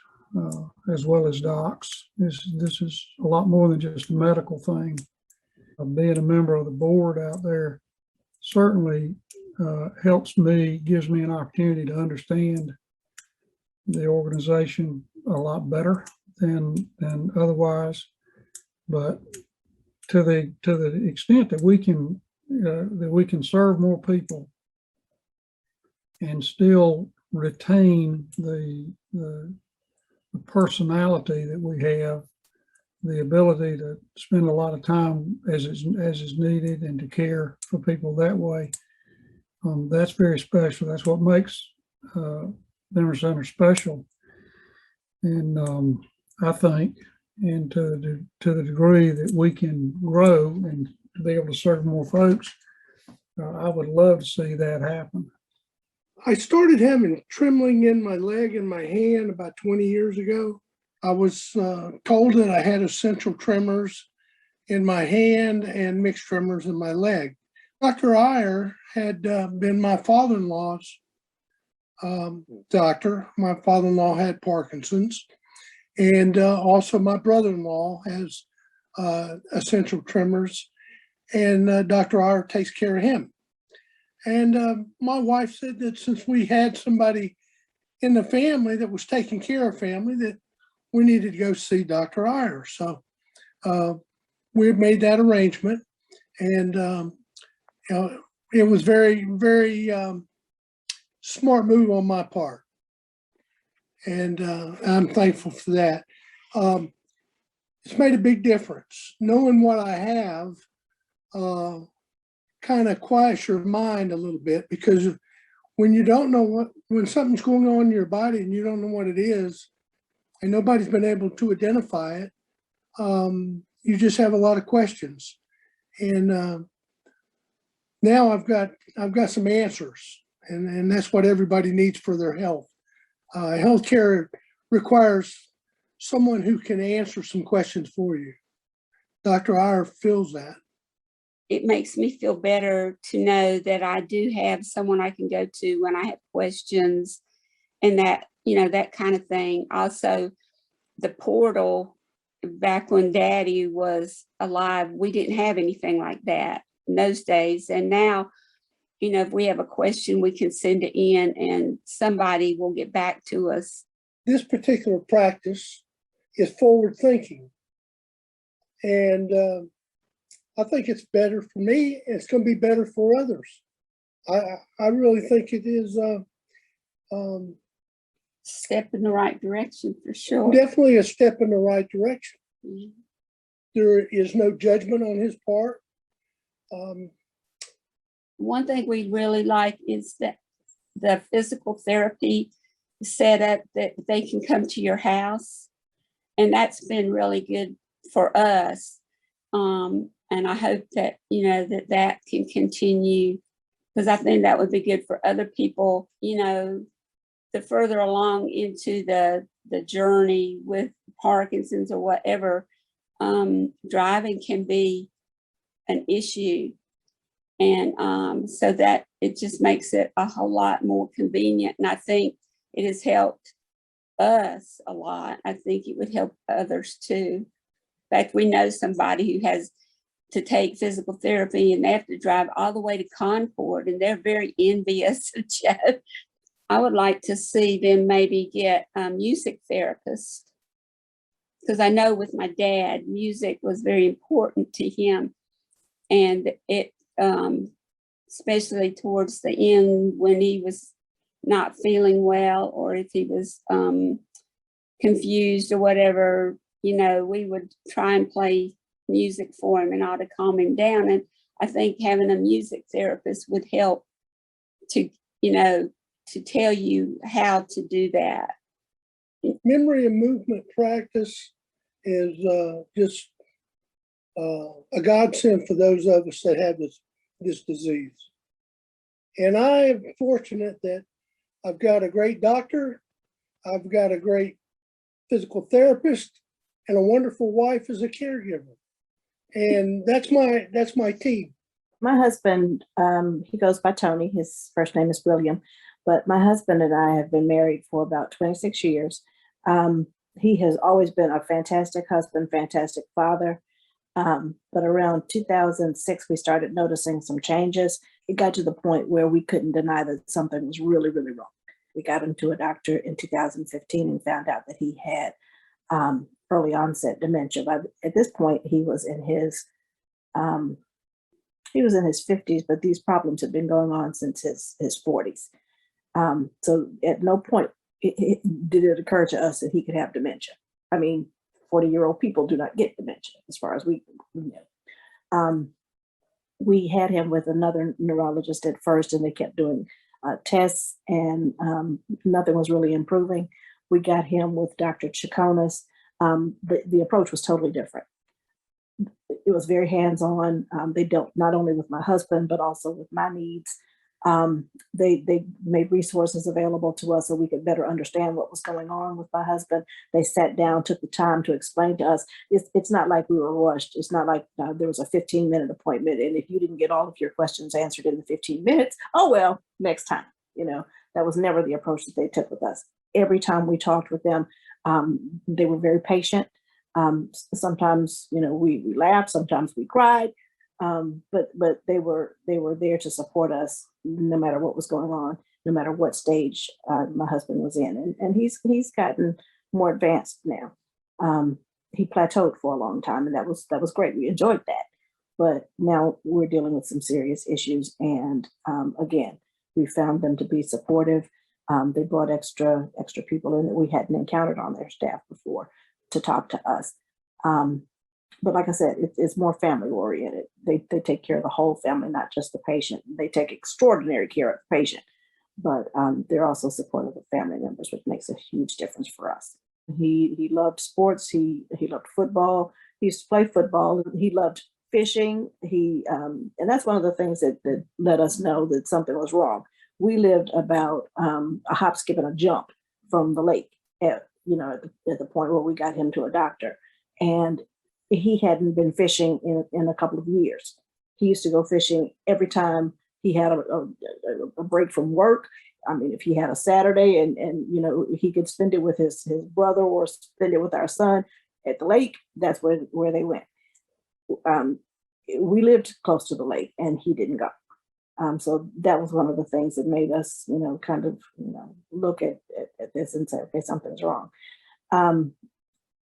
as well as docs. This is a lot more than just a medical thing. Being a member of the board out there certainly helps me, gives me an opportunity to understand the organization a lot better than otherwise. But to the extent that we can serve more people and still retain the personality that we have, the ability to spend a lot of time as is needed and to care for people that way, that's very special. That's what makes Memory Center special. And I think, and to the degree that we can grow and to be able to serve more folks, I would love to see that happen. I started having trembling in my leg and my hand about 20 years ago. I was told that I had essential tremors in my hand and mixed tremors in my leg. Dr. Iyer had been my father-in-law's doctor. My father-in-law had Parkinson's, and also my brother-in-law has essential tremors, and Dr. Iyer takes care of him. And my wife said that since we had somebody in the family that was taking care of family, that we needed to go see Dr. Iyer. So we made that arrangement, and it was very, very smart move on my part. And I'm thankful for that. It's made a big difference. Knowing what I have kind of quiets your mind a little bit, because when you don't know when something's going on in your body and you don't know what it is, and nobody's been able to identify it, you just have a lot of questions. And now I've got some answers, and that's what everybody needs for their health. Healthcare requires someone who can answer some questions for you. Dr. Iyer feels that. It makes me feel better to know that I do have someone I can go to when I have questions, and that, that kind of thing. Also, the portal, back when Daddy was alive, we didn't have anything like that in those days. And now, if we have a question, we can send it in and somebody will get back to us. This particular practice is forward thinking. And I think it's better for me. It's going to be better for others. I really think it is step in the right direction, for sure. Definitely a step in the right direction. Mm-hmm. There is no judgment on his part. One thing we really like is that the physical therapy setup, that they can come to your house, and that's been really good for us. And I hope that, that can continue, because I think that would be good for other people, the further along into the journey with Parkinson's or whatever. Driving can be an issue. And so that it just makes it a whole lot more convenient. And I think it has helped us a lot. I think it would help others too. In fact, we know somebody who has to take physical therapy, and they have to drive all the way to Concord, and they're very envious of Joe. I would like to see them maybe get a music therapist, because I know with my dad, music was very important to him. And it, especially towards the end when he was not feeling well, or if he was confused or whatever, you know, we would try and play music for him and all to calm him down. And I think having a music therapist would help to, you know, to tell you how to do that. Memory and movement practice is just a godsend for those of us that have this disease. And I am fortunate that I've got a great doctor, I've got a great physical therapist, and a wonderful wife as a caregiver. And that's my team. My husband, he goes by Tony. His first name is William, but my husband and I have been married for about 26 years. He has always been a fantastic husband, fantastic father. But around 2006, we started noticing some changes. It got to the point where we couldn't deny that something was really, really wrong. We got him to a doctor in 2015 and found out that he had early onset dementia. But at this point, he was in his 50s, but these problems had been going on since his 40s. So at no point did it occur to us that he could have dementia. I mean, 40-year-old people do not get dementia, as far as we know. We had him with another neurologist at first, and they kept doing tests, and nothing was really improving. We got him with Dr. Chaconas. The approach was totally different. It was very hands-on. They dealt not only with my husband, but also with my needs. They made resources available to us so we could better understand what was going on with my husband. They sat down, took the time to explain to us. It's not like we were rushed. It's not like there was a 15-minute appointment, and if you didn't get all of your questions answered in the 15 minutes, oh well, next time. You know, that was never the approach that they took with us. Every time we talked with them, they were very patient. Sometimes, you know, we laughed, sometimes we cried, but they were there to support us no matter what was going on, no matter what stage my husband was in, and he's gotten more advanced now. He plateaued for a long time, and that was great. We enjoyed that, but now we're dealing with some serious issues, and again, we found them to be supportive. They brought extra people in that we hadn't encountered on their staff before to talk to us. But like I said, it's more family oriented. They take care of the whole family, not just the patient. They take extraordinary care of the patient, but they're also supportive of family members, which makes a huge difference for us. He loved sports. He loved football. He used to play football. He loved fishing. And that's one of the things that let us know that something was wrong. We lived about a hop, skip, and a jump from the lake at the point where we got him to a doctor. And he hadn't been fishing in a couple of years. He used to go fishing every time he had a break from work. I mean, if he had a Saturday and you know, he could spend it with his brother or spend it with our son at the lake, that's where they went. We lived close to the lake and he didn't go. So that was one of the things that made us, you know, kind of, you know, look at this and say, okay, something's wrong.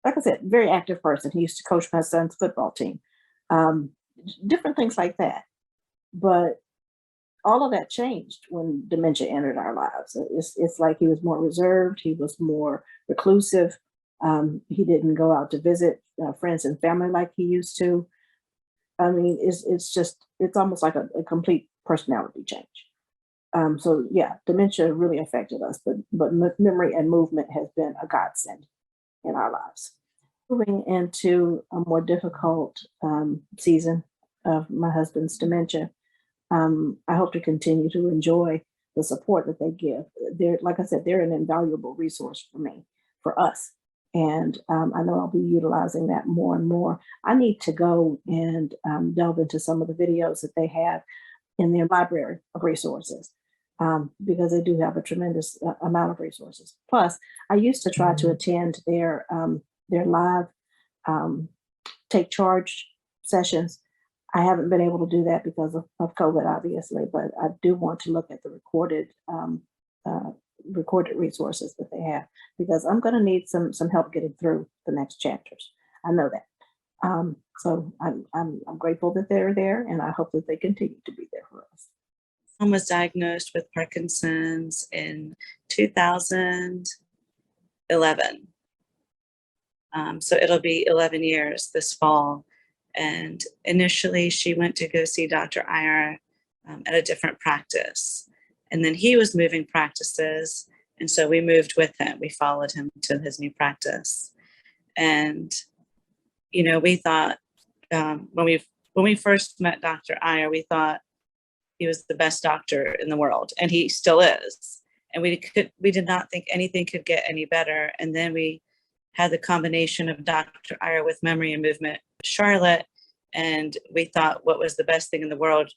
Like I said, very active person. He used to coach my son's football team. Different things like that. But all of that changed when dementia entered our lives. It's like he was more reserved. He was more reclusive. He didn't go out to visit friends and family like he used to. I mean, it's almost like a complete personality change. So yeah, dementia really affected us, but memory and movement has been a godsend in our lives. Moving into a more difficult season of my husband's dementia, I hope to continue to enjoy the support that they give. Like I said, they're an invaluable resource for us. And I know I'll be utilizing that more and more. I need to go and delve into some of the videos that they have in their library of resources, because they do have a tremendous amount of resources. Plus, I used to try to attend their live take charge sessions. I haven't been able to do that because of COVID, obviously, but I do want to look at the recorded resources that they have, because I'm going to need some help getting through the next chapters. I know that. So I'm grateful that they're there, and I hope that they continue to be there for us. was diagnosed with Parkinson's in 2011. So it'll be 11 years this fall. And initially she went to go see Dr. Iyer at a different practice. And then he was moving practices. And so we moved with him. We followed him to his new practice. And, you know, we thought when we first met Dr. Iyer, we thought he was the best doctor in the world, and he still is. And we did not think anything could get any better. And then we had the combination of Dr. Iyer with Memory and Movement Charlotte, and we thought what was the best thing in the world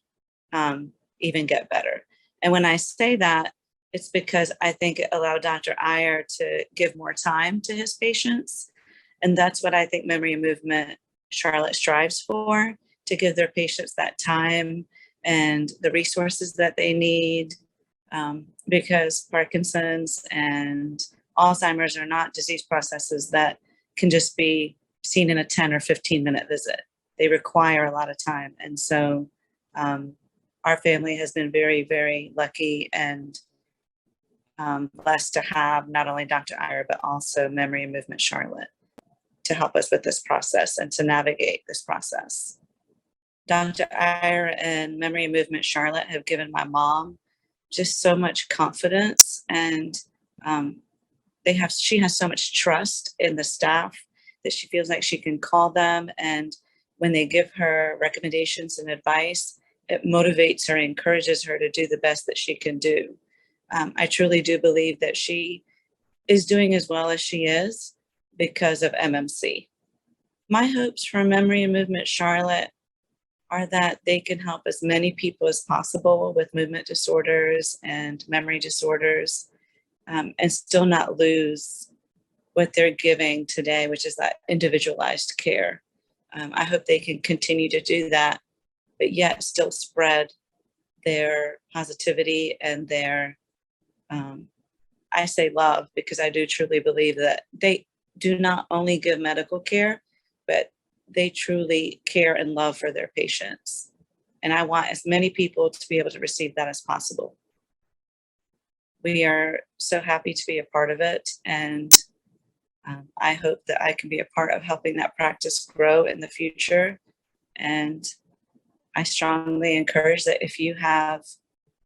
even get better. And when I say that, it's because I think it allowed Dr. Iyer to give more time to his patients. And that's what I think Memory and Movement Charlotte strives for, to give their patients that time and the resources that they need, because Parkinson's and Alzheimer's are not disease processes that can just be seen in a 10 or 15-minute visit. They require a lot of time. And so our family has been very, very lucky and blessed to have not only Dr. Iyer, but also Memory and Movement Charlotte to help us with this process and to navigate this process. Dr. Iyer and Memory and Movement Charlotte have given my mom just so much confidence, and she has so much trust in the staff that she feels like she can call them, and when they give her recommendations and advice, it motivates her and encourages her to do the best that she can do. I truly do believe that she is doing as well as she is because of MMC. My hopes for Memory and Movement Charlotte are that they can help as many people as possible with movement disorders and memory disorders, and still not lose what they're giving today, which is that individualized care. I hope they can continue to do that, but yet still spread their positivity and their, I say love, because I do truly believe that they do not only give medical care, but they truly care and love for their patients. And I want as many people to be able to receive that as possible. We are so happy to be a part of it. And I hope that I can be a part of helping that practice grow in the future. And I strongly encourage that if you have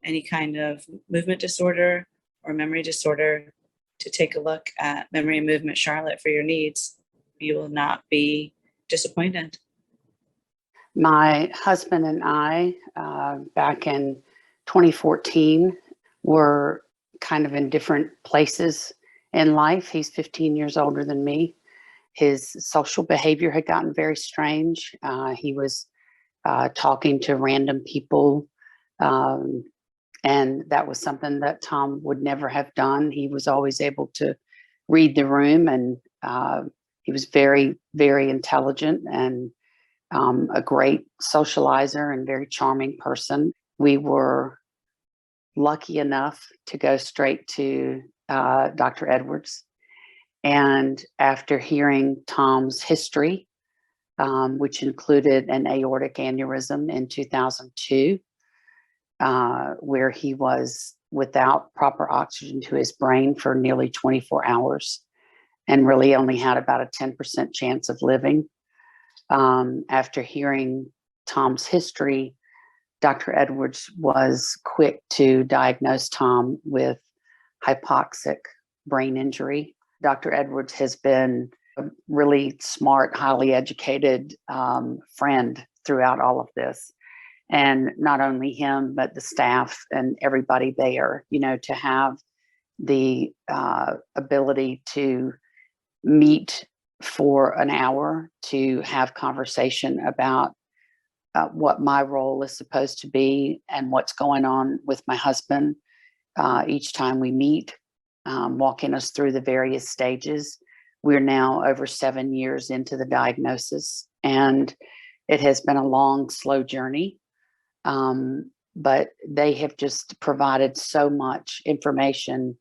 any kind of movement disorder or memory disorder, to take a look at Memory and Movement Charlotte for your needs. You will not be disappointed. My husband and I, back in 2014, were kind of in different places in life. He's 15 years older than me. His social behavior had gotten very strange. He was talking to random people, and that was something that Tom would never have done. He was always able to read the room, and he was very, very intelligent and a great socializer and very charming person. We were lucky enough to go straight to Dr. Edwards. And after hearing Tom's history, which included an aortic aneurysm in 2002, where he was without proper oxygen to his brain for nearly 24 hours and really only had about a 10% chance of living. After hearing Tom's history, Dr. Edwards was quick to diagnose Tom with hypoxic brain injury. Dr. Edwards has been a really smart, highly educated friend throughout all of this. And not only him, but the staff and everybody there, you know, to have the ability to meet for an hour to have conversation about what my role is supposed to be and what's going on with my husband each time we meet, walking us through the various stages. We're now over 7 years into the diagnosis, and it has been a long, slow journey. But they have just provided so much information,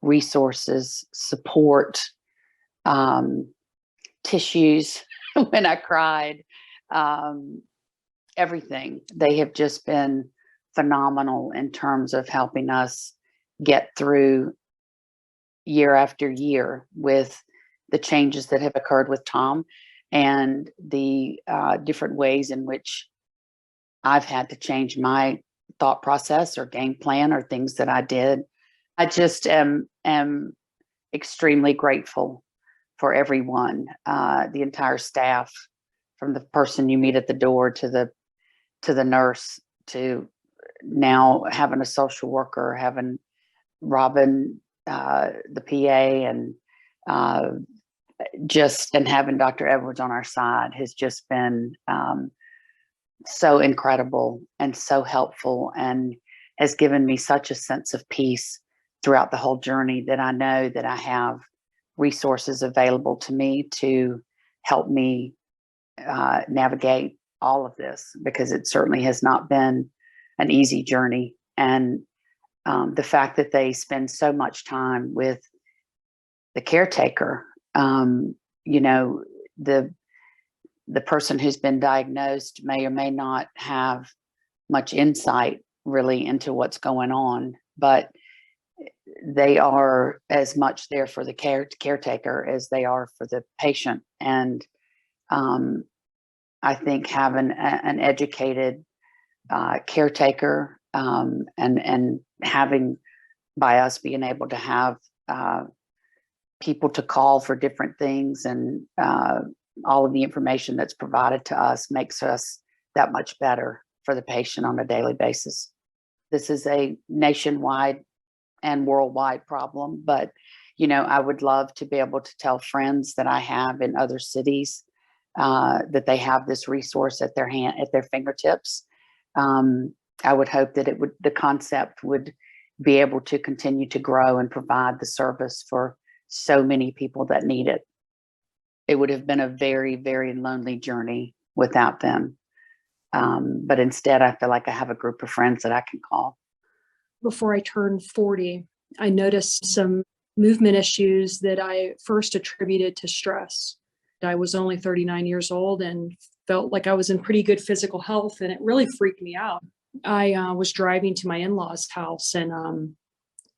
resources, support, tissues when I cried, everything. They have just been phenomenal in terms of helping us get through year after year with the changes that have occurred with Tom and the different ways in which I've had to change my thought process or game plan or things that I did. I just am extremely grateful for everyone, the entire staff, from the person you meet at the door to the nurse, to now having a social worker, having Robin, the PA, and and having Dr. Edwards on our side has just been so incredible and so helpful, and has given me such a sense of peace throughout the whole journey, that I know that I have resources available to me to help me navigate all of this, because it certainly has not been an easy journey. And the fact that they spend so much time with the caretaker, you know, the person who's been diagnosed may or may not have much insight really into what's going on, but they are as much there for the caretaker as they are for the patient. And I think having an educated caretaker, and having, by us being able to have people to call for different things, and all of the information that's provided to us, makes us that much better for the patient on a daily basis. This is a nationwide and worldwide problem, but you know, I would love to be able to tell friends that I have in other cities that they have this resource at their fingertips. I would hope that the concept would be able to continue to grow and provide the service for so many people that need it. It would have been a very, very lonely journey without them. But instead, I feel like I have a group of friends that I can call. Before I turned 40, I noticed some movement issues that I first attributed to stress. I was only 39 years old and felt like I was in pretty good physical health, and it really freaked me out. I was driving to my in-laws' house, and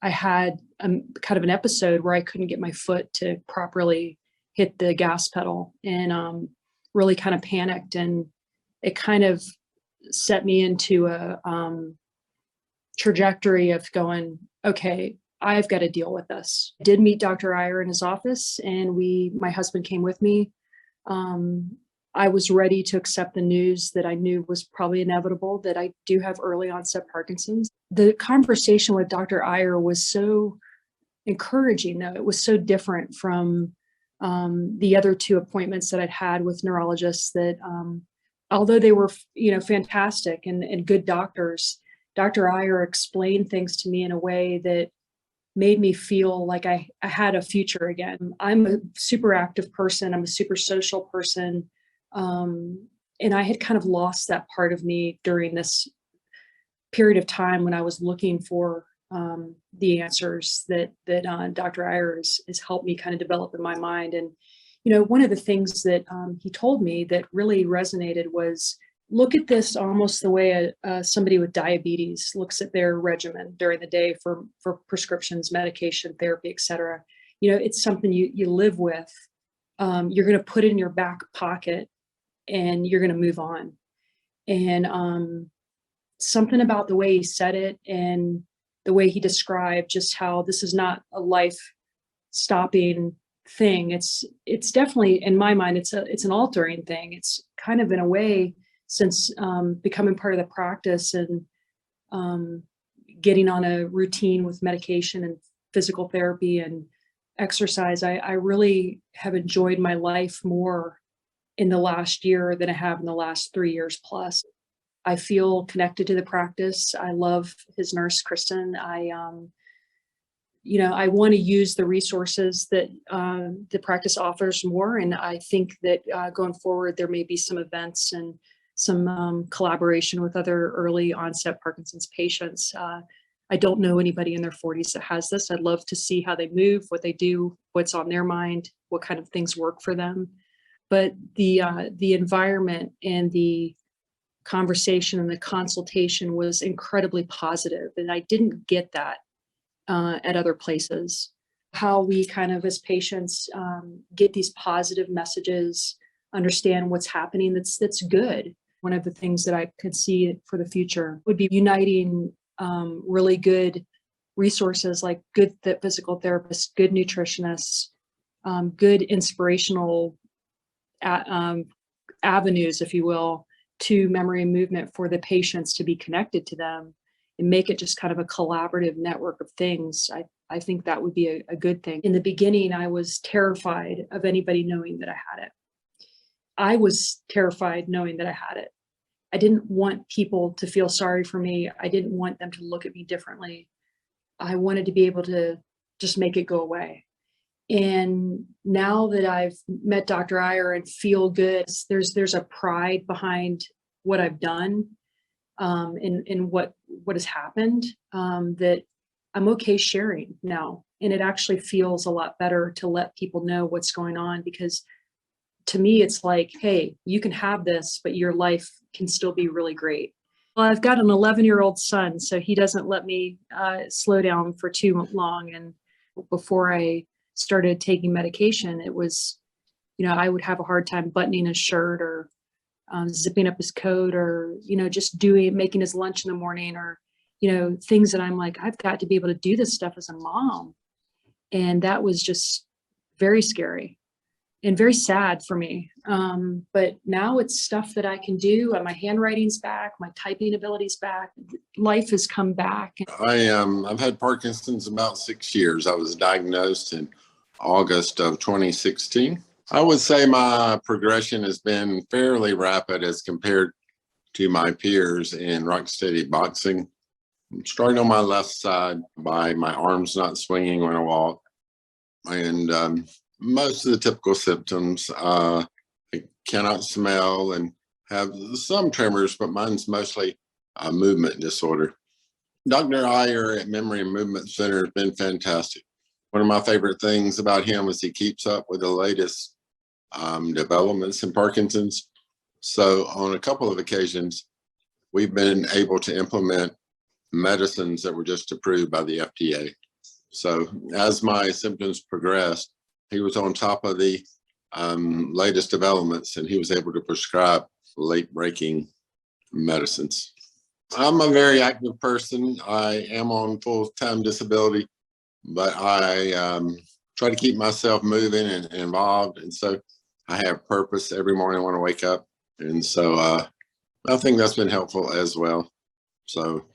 I had kind of an episode where I couldn't get my foot to properly hit the gas pedal, and really kind of panicked, and it kind of set me into a trajectory of going, okay, I've got to deal with this. I did meet Dr. Iyer in his office, and my husband came with me. I was ready to accept the news that I knew was probably inevitable, that I do have early onset Parkinson's. The conversation with Dr. Iyer was so encouraging, though. It was so different from the other two appointments that I'd had with neurologists, that although they were, you know, fantastic and good doctors, Dr. Iyer explained things to me in a way that made me feel like I had a future again. I'm a super active person. I'm a super social person. And I had kind of lost that part of me during this period of time when I was looking for the answers that Dr. Iyer has helped me kind of develop in my mind. And, you know, one of the things that he told me that really resonated was, look at this almost the way somebody with diabetes looks at their regimen during the day for prescriptions, medication, therapy, et cetera. You know, it's something you live with. You're going to put it in your back pocket, and you're going to move on. And something about the way he said it and the way he described just how this is not a life-stopping thing. It's definitely, in my mind, it's an altering thing. It's kind of, in a way, since becoming part of the practice and getting on a routine with medication and physical therapy and exercise, I really have enjoyed my life more in the last year than I have in the last 3 years plus. I feel connected to the practice. I love his nurse, Kristen. I want to use the resources that the practice offers more. And I think that going forward, there may be some events and some collaboration with other early onset Parkinson's patients. I don't know anybody in their 40s that has this. I'd love to see how they move, what they do, what's on their mind, what kind of things work for them. But the environment and the conversation and the consultation was incredibly positive, and I didn't get that at other places. How we kind of as patients get these positive messages, understand what's happening, that's good. One of the things that I could see for the future would be uniting really good resources like good physical therapists, good nutritionists, good inspirational avenues, if you will, to memory and movement for the patients to be connected to them and make it just kind of a collaborative network of things. I think that would be a good thing. In the beginning, I was terrified of anybody knowing that I had it. I was terrified knowing that I had it. I didn't want people to feel sorry for me. I didn't want them to look at me differently. I wanted to be able to just make it go away. And now that I've met Dr. Iyer and feel good, there's a pride behind what I've done, in what has happened, that I'm okay sharing now. And it actually feels a lot better to let people know what's going on, because to me, it's like, hey, you can have this, but your life can still be really great. Well, I've got an 11-year-old son, so he doesn't let me slow down for too long. And before I started taking medication, it was, I would have a hard time buttoning his shirt or zipping up his coat, or, just making his lunch in the morning, or, things that I'm like, I've got to be able to do this stuff as a mom. And that was just very scary and very sad for me. But now it's stuff that I can do, and my handwriting's back, my typing ability's back. Life has come back. I've had Parkinson's about 6 years. I was diagnosed in August of 2016. I would say my progression has been fairly rapid as compared to my peers in Rocksteady boxing. I'm starting on my left side by my arms not swinging when I walk. And most of the typical symptoms, I cannot smell and have some tremors, but mine's mostly a movement disorder. Dr. Iyer at Memory and Movement Center has been fantastic. One of my favorite things about him is he keeps up with the latest developments in Parkinson's. So on a couple of occasions, we've been able to implement medicines that were just approved by the FDA. So as my symptoms progressed, he was on top of the latest developments, and he was able to prescribe late-breaking medicines. I'm a very active person. I am on full-time disability, but I try to keep myself moving and involved. And so I have purpose every morning when I wake up. And so I think that's been helpful as well. So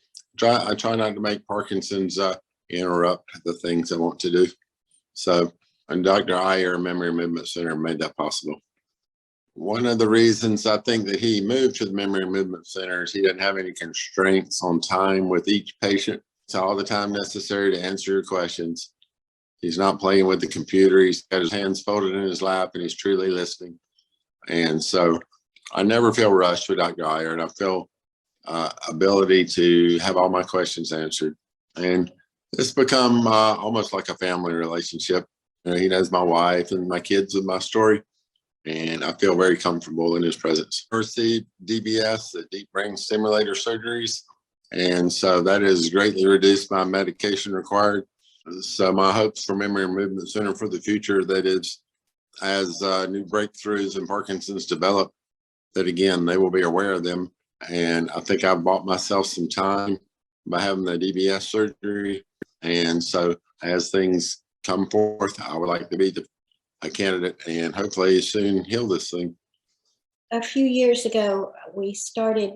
I try not to make Parkinson's interrupt the things I want to do. So, and Dr. Iyer, Memory and Movement Center, made that possible. One of the reasons I think that he moved to the Memory and Movement Center is he didn't have any constraints on time with each patient. It's all the time necessary to answer your questions. He's not playing with the computer. He's got his hands folded in his lap, and he's truly listening. And so I never feel rushed with Dr. Iyer, and I feel ability to have all my questions answered. And it's become almost like a family relationship. He knows my wife and my kids with my story, and I feel very comfortable in his presence. I received DBS, the deep brain stimulator surgeries, and so that has greatly reduced my medication required. So my hopes for Memory and Movement Center for the future, that is, as new breakthroughs in Parkinson's develop, that again, they will be aware of them. And I think I've bought myself some time by having the DBS surgery. And so as things come forth, I would like to be a candidate and hopefully soon heal this thing. A few years ago, we started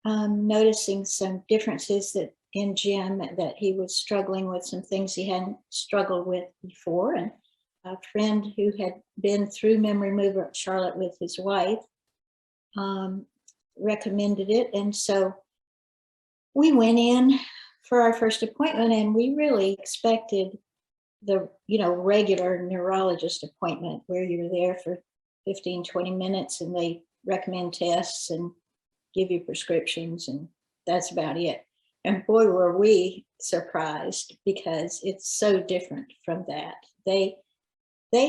noticing some differences in Jim, that he was struggling with some things he hadn't struggled with before. And a friend who had been through memory movement, Charlotte, with his wife, recommended it. And so we went in for our first appointment, and we really expected the regular neurologist appointment where you're there for 15, 20 minutes and they recommend tests and give you prescriptions, and that's about it. And boy, were we surprised, because it's so different from that. They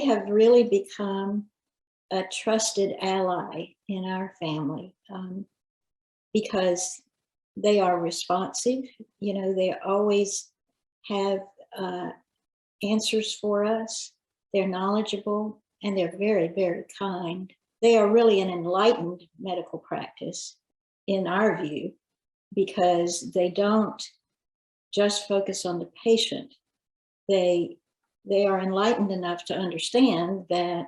have really become a trusted ally in our family. because they are responsive. You know, they always have answers for us. They're knowledgeable and they're very, very kind. They are really an enlightened medical practice in our view, because they don't just focus on the patient. They are enlightened enough to understand that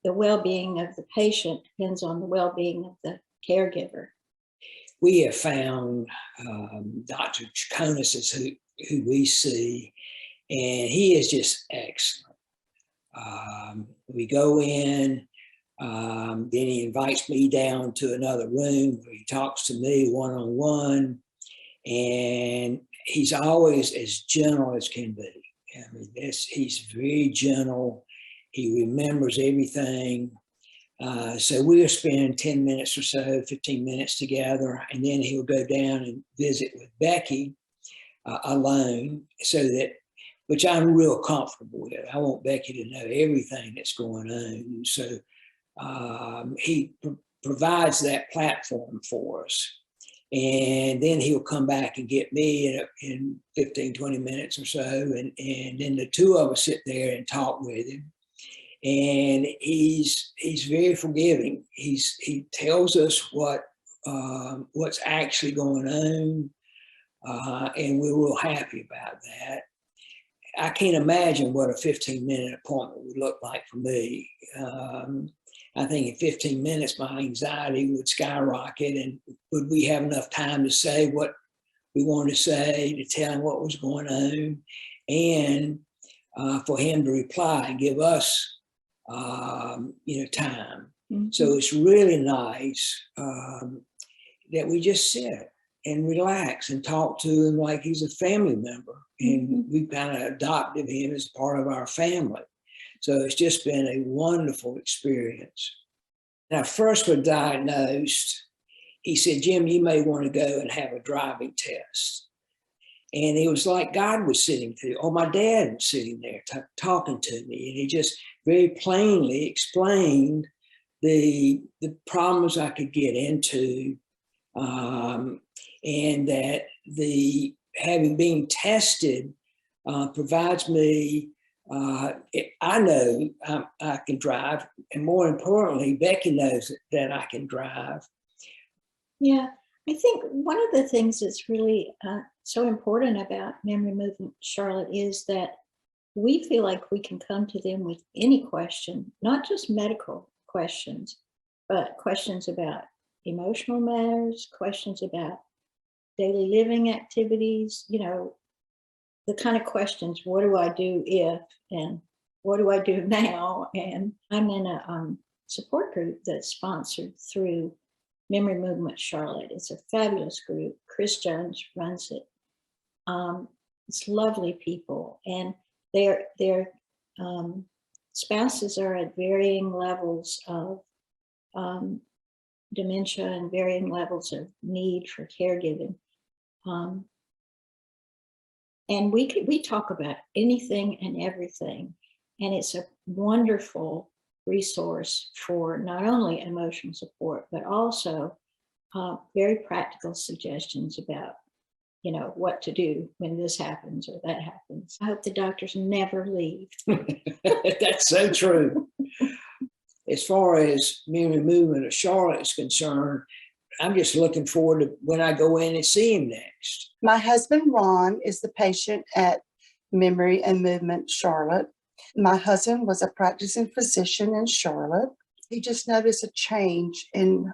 the well-being of the patient depends on the well-being of the caregiver. We have found Dr. Chaconis is who we see, and he is just excellent. We go in, then he invites me down to another room where he talks to me one-on-one, and he's always as gentle as can be. I mean, he's very gentle. He remembers everything. So we'll spend 10 minutes or so, 15 minutes together, and then he'll go down and visit with Becky alone, so that, which I'm real comfortable with. I want Becky to know everything that's going on. So he provides that platform for us. And then he'll come back and get me in 15, 20 minutes or so. And then the two of us sit there and talk with him. And he's very forgiving. He tells us what's actually going on. And we're real happy about that. I can't imagine what a 15-minute appointment would look like for me. I think in 15 minutes, my anxiety would skyrocket, and would we have enough time to say what we wanted to say, to tell him what was going on, and for him to reply and give us, time. Mm-hmm. So it's really nice that we just sit and relax and talk to him like he's a family member. And mm-hmm. we kind of adopted him as part of our family. So it's just been a wonderful experience. When I first was diagnosed, he said, Jim, you may want to go and have a driving test. And it was like God was sitting there, or my dad was sitting there talking to me. And he just very plainly explained the problems I could get into, and that the having been tested provides me, I know I can drive, and more importantly, Becky knows that I can drive. Yeah, I think one of the things that's really so important about Memory Movement Charlotte is that we feel like we can come to them with any question, not just medical questions, but questions about emotional matters, questions about daily living activities, you know, the kind of questions, what do I do if, and what do I do now? And I'm in a support group that's sponsored through Memory Movement Charlotte. It's a fabulous group. Chris Jones runs it. It's lovely people, and their spouses are at varying levels of dementia and varying levels of need for caregiving. And we talk about anything and everything. And it's a wonderful resource for not only emotional support, but also very practical suggestions about, you know, what to do when this happens or that happens. I hope the doctors never leave. That's so true. As far as Memory Movement of Charlotte is concerned, I'm just looking forward to when I go in and see him next. My husband, Ron, is the patient at Memory and Movement Charlotte. My husband was a practicing physician in Charlotte. He just noticed a change in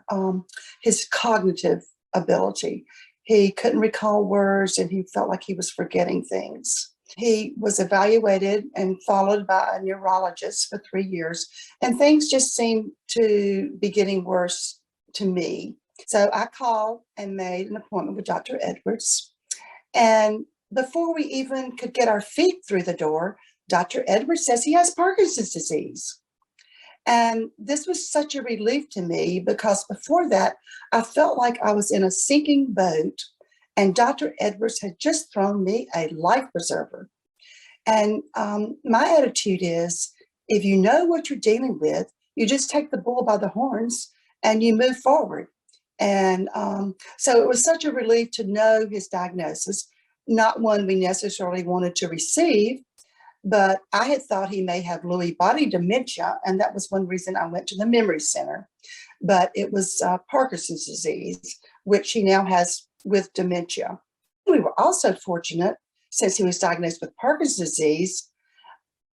his cognitive ability. He couldn't recall words, and he felt like he was forgetting things. He was evaluated and followed by a neurologist for 3 years, and things just seemed to be getting worse to me. So I called and made an appointment with Dr. Edwards. And before we even could get our feet through the door, Dr. Edwards says he has Parkinson's disease. And this was such a relief to me, because before that, I felt like I was in a sinking boat, and Dr. Edwards had just thrown me a life preserver. And my attitude is, if you know what you're dealing with, you just take the bull by the horns and you move forward. And so it was such a relief to know his diagnosis, not one we necessarily wanted to receive, but I had thought he may have Lewy body dementia, and that was one reason I went to the memory center. But it was Parkinson's disease, which he now has with dementia. We were also fortunate, since he was diagnosed with Parkinson's disease,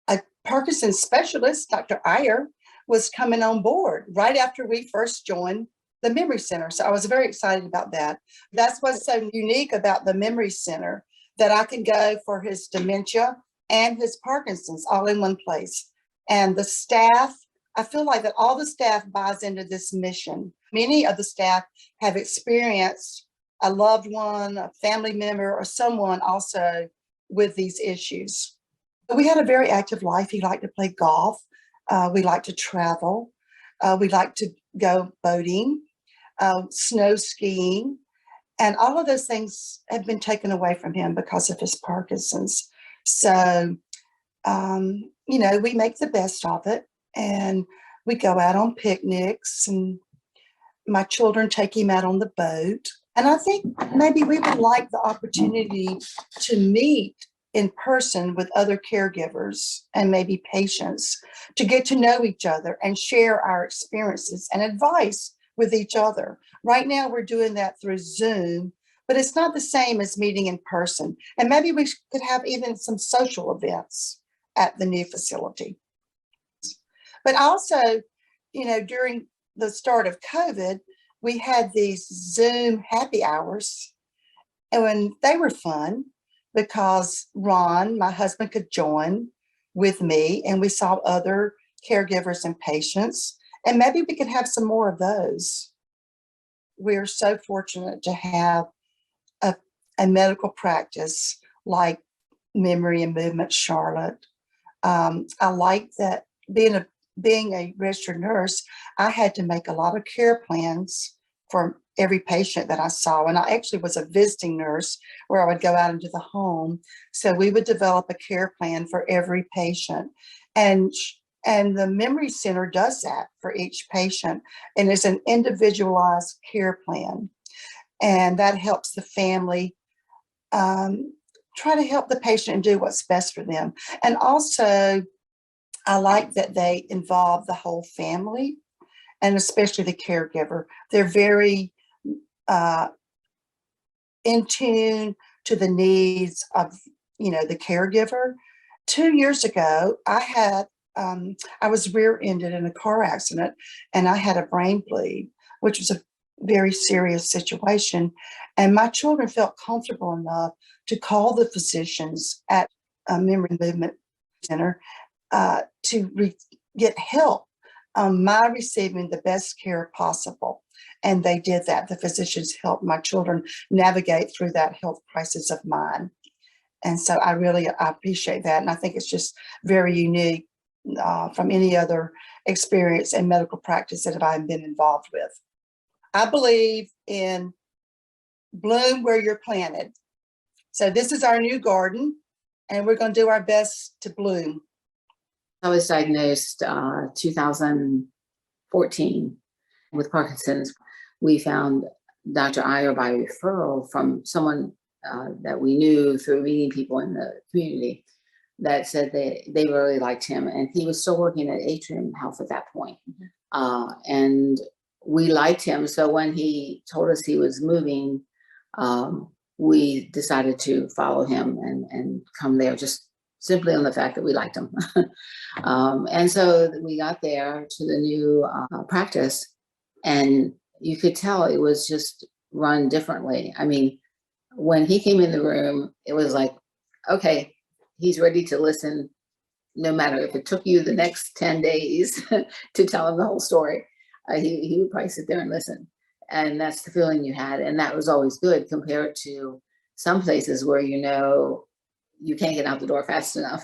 a Parkinson's specialist, Dr. Iyer, was coming on board right after we first joined the memory center. So I was very excited about that. That's what's so unique about the memory center, that I can go for his dementia and his Parkinson's all in one place. And the staff, I feel like that all the staff buys into this mission. Many of the staff have experienced a loved one, a family member, or someone also with these issues. We had a very active life. He liked to play golf. We liked to travel. We liked to go boating, snow skiing. And all of those things have been taken away from him because of his Parkinson's. So, we make the best of it. And we go out on picnics, and my children take him out on the boat. And I think maybe we would like the opportunity to meet in person with other caregivers and maybe patients, to get to know each other and share our experiences and advice with each other. Right now, we're doing that through Zoom, but it's not the same as meeting in person. And maybe we could have even some social events at the new facility. But also, during the start of COVID, we had these Zoom happy hours, and when they were fun because Ron, my husband, could join with me, and we saw other caregivers and patients, and maybe we could have some more of those. We're so fortunate to have a medical practice like Memory and Movement Charlotte. I like that being a registered nurse, I had to make a lot of care plans for every patient that I saw. And I actually was a visiting nurse where I would go out into the home. So we would develop a care plan for every patient. And the Memory Center does that for each patient. And it's an individualized care plan. And that helps the family try to help the patient and do what's best for them. And also, I like that they involve the whole family, and especially the caregiver. They're very in tune to the needs of, the caregiver. 2 years ago, I was rear-ended in a car accident, and I had a brain bleed, which was a very serious situation. And my children felt comfortable enough to call the physicians at a Memory and Movement Center to get help on my receiving the best care possible. And they did that. The physicians helped my children navigate through that health crisis of mine. And so I appreciate that. And I think it's just very unique from any other experience in medical practice that I've been involved with. I believe in bloom where you're planted. So this is our new garden, and we're going to do our best to bloom. I was diagnosed 2014 with Parkinson's. We found Dr. Iyer by referral from someone that we knew through meeting people in the community that said they really liked him. And he was still working at Atrium Health at that point. And we liked him. So when he told us he was moving, we decided to follow him and come there, just simply on the fact that we liked him. And so we got there to the new practice, and you could tell it was just run differently. I mean, when he came in the room, it was like, okay, he's ready to listen, no matter if it took you the next 10 days to tell him the whole story. He would probably sit there and listen. And that's the feeling you had. And that was always good compared to some places where, you can't get out the door fast enough.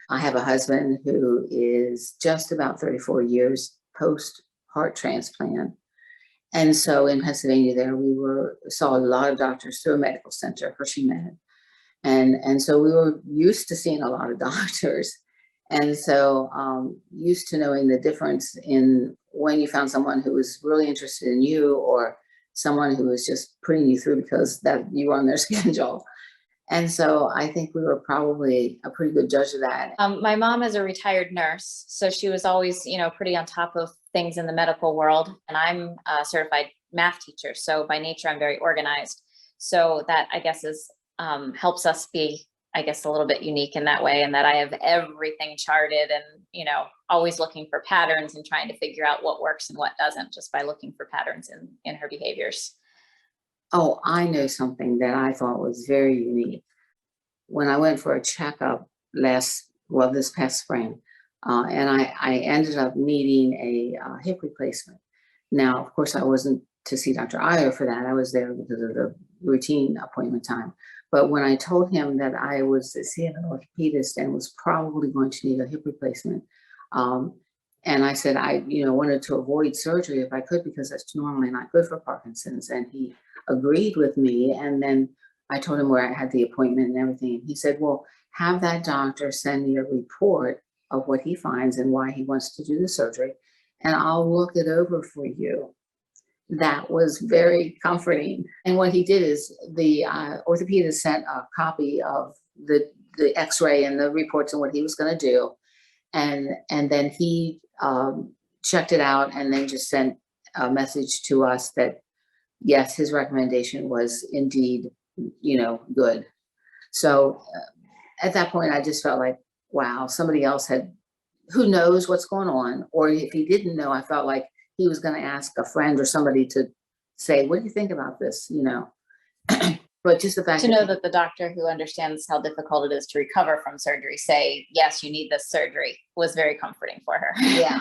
I have a husband who is just about 34 years post heart transplant. And so in Pennsylvania there, we saw a lot of doctors through a medical center, Hershey Med. And so we were used to seeing a lot of doctors. And so used to knowing the difference in when you found someone who was really interested in you or someone who was just putting you through because that you were on their schedule. And so I think we were probably a pretty good judge of that. My mom is a retired nurse, so she was always, pretty on top of things in the medical world. And I'm a certified math teacher, so by nature I'm very organized. So that, I guess, is helps us be, I guess, a little bit unique in that way, and that I have everything charted and, always looking for patterns and trying to figure out what works and what doesn't, just by looking for patterns in her behaviors. Oh, I know something that I thought was very unique. When I went for a checkup this past spring, and I ended up needing a hip replacement. Now, of course, I wasn't to see Dr. Iyer for that. I was there because of the routine appointment time. But when I told him that I was seeing an orthopedist and was probably going to need a hip replacement, and I said I wanted to avoid surgery if I could, because that's normally not good for Parkinson's, and he agreed with me. And then I told him where I had the appointment and everything. He said, well, have that doctor send me a report of what he finds and why he wants to do the surgery, and I'll look it over for you. That was very comforting. And what he did is the orthopedist sent a copy of the x-ray and the reports and what he was going to do. And then he checked it out and then just sent a message to us that, yes, his recommendation was indeed, good. So at that point, I just felt like, wow, somebody else who knows what's going on. Or if he didn't know, I felt like he was going to ask a friend or somebody to say, what do you think about this? But just the fact To know that the doctor who understands how difficult it is to recover from surgery say, yes, you need this surgery, was very comforting for her. Yeah.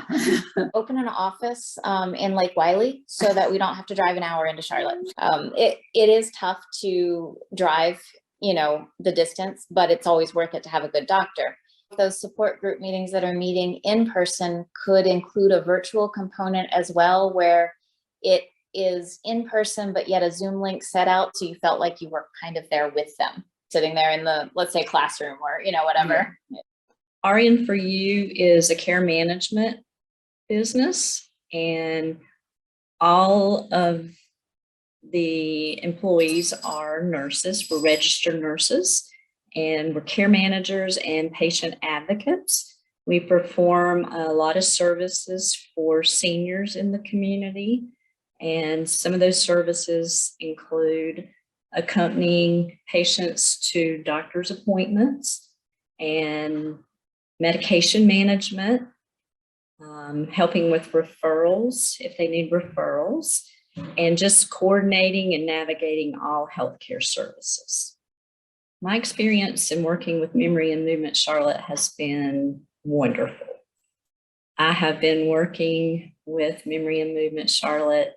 Open an office in Lake Wiley so that we don't have to drive an hour into Charlotte. It is tough to drive, the distance, but it's always worth it to have a good doctor. Those support group meetings that are meeting in person could include a virtual component as well, where it is in person, but yet a Zoom link set out, so you felt like you were kind of there with them, sitting there in the, let's say, classroom or, whatever. Yeah. RN for You is a care management business, and all of the employees are nurses. We're registered nurses, and we're care managers and patient advocates. We perform a lot of services for seniors in the community. And some of those services include accompanying patients to doctor's appointments and medication management, helping with referrals if they need referrals, and just coordinating and navigating all healthcare services. My experience in working with Memory and Movement Charlotte has been wonderful. I have been working with Memory and Movement Charlotte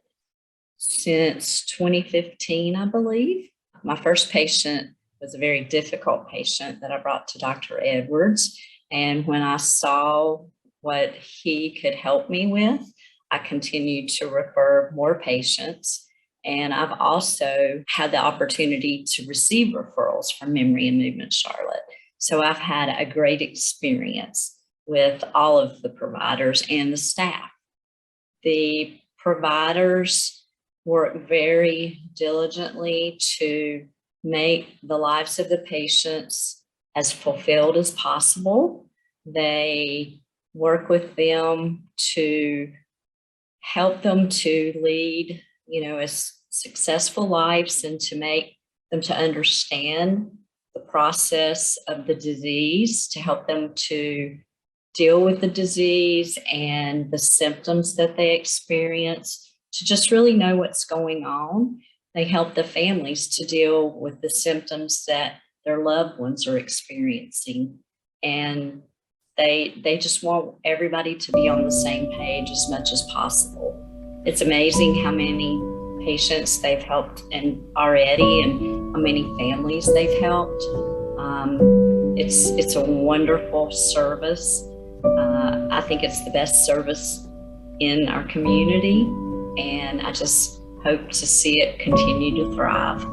since 2015, I believe. My first patient was a very difficult patient that I brought to Dr. Edwards. And when I saw what he could help me with, I continued to refer more patients. And I've also had the opportunity to receive referrals from Memory and Movement Charlotte. So I've had a great experience with all of the providers and the staff. The providers work very diligently to make the lives of the patients as fulfilled as possible. They work with them to help them to lead, as successful lives, and to make them to understand the process of the disease, to help them to deal with the disease and the symptoms that they experience, to just really know what's going on. They help the families to deal with the symptoms that their loved ones are experiencing. And they just want everybody to be on the same page as much as possible. It's amazing how many patients they've helped already and how many families they've helped. It's a wonderful service. I think it's the best service in our community, and I just hope to see it continue to thrive.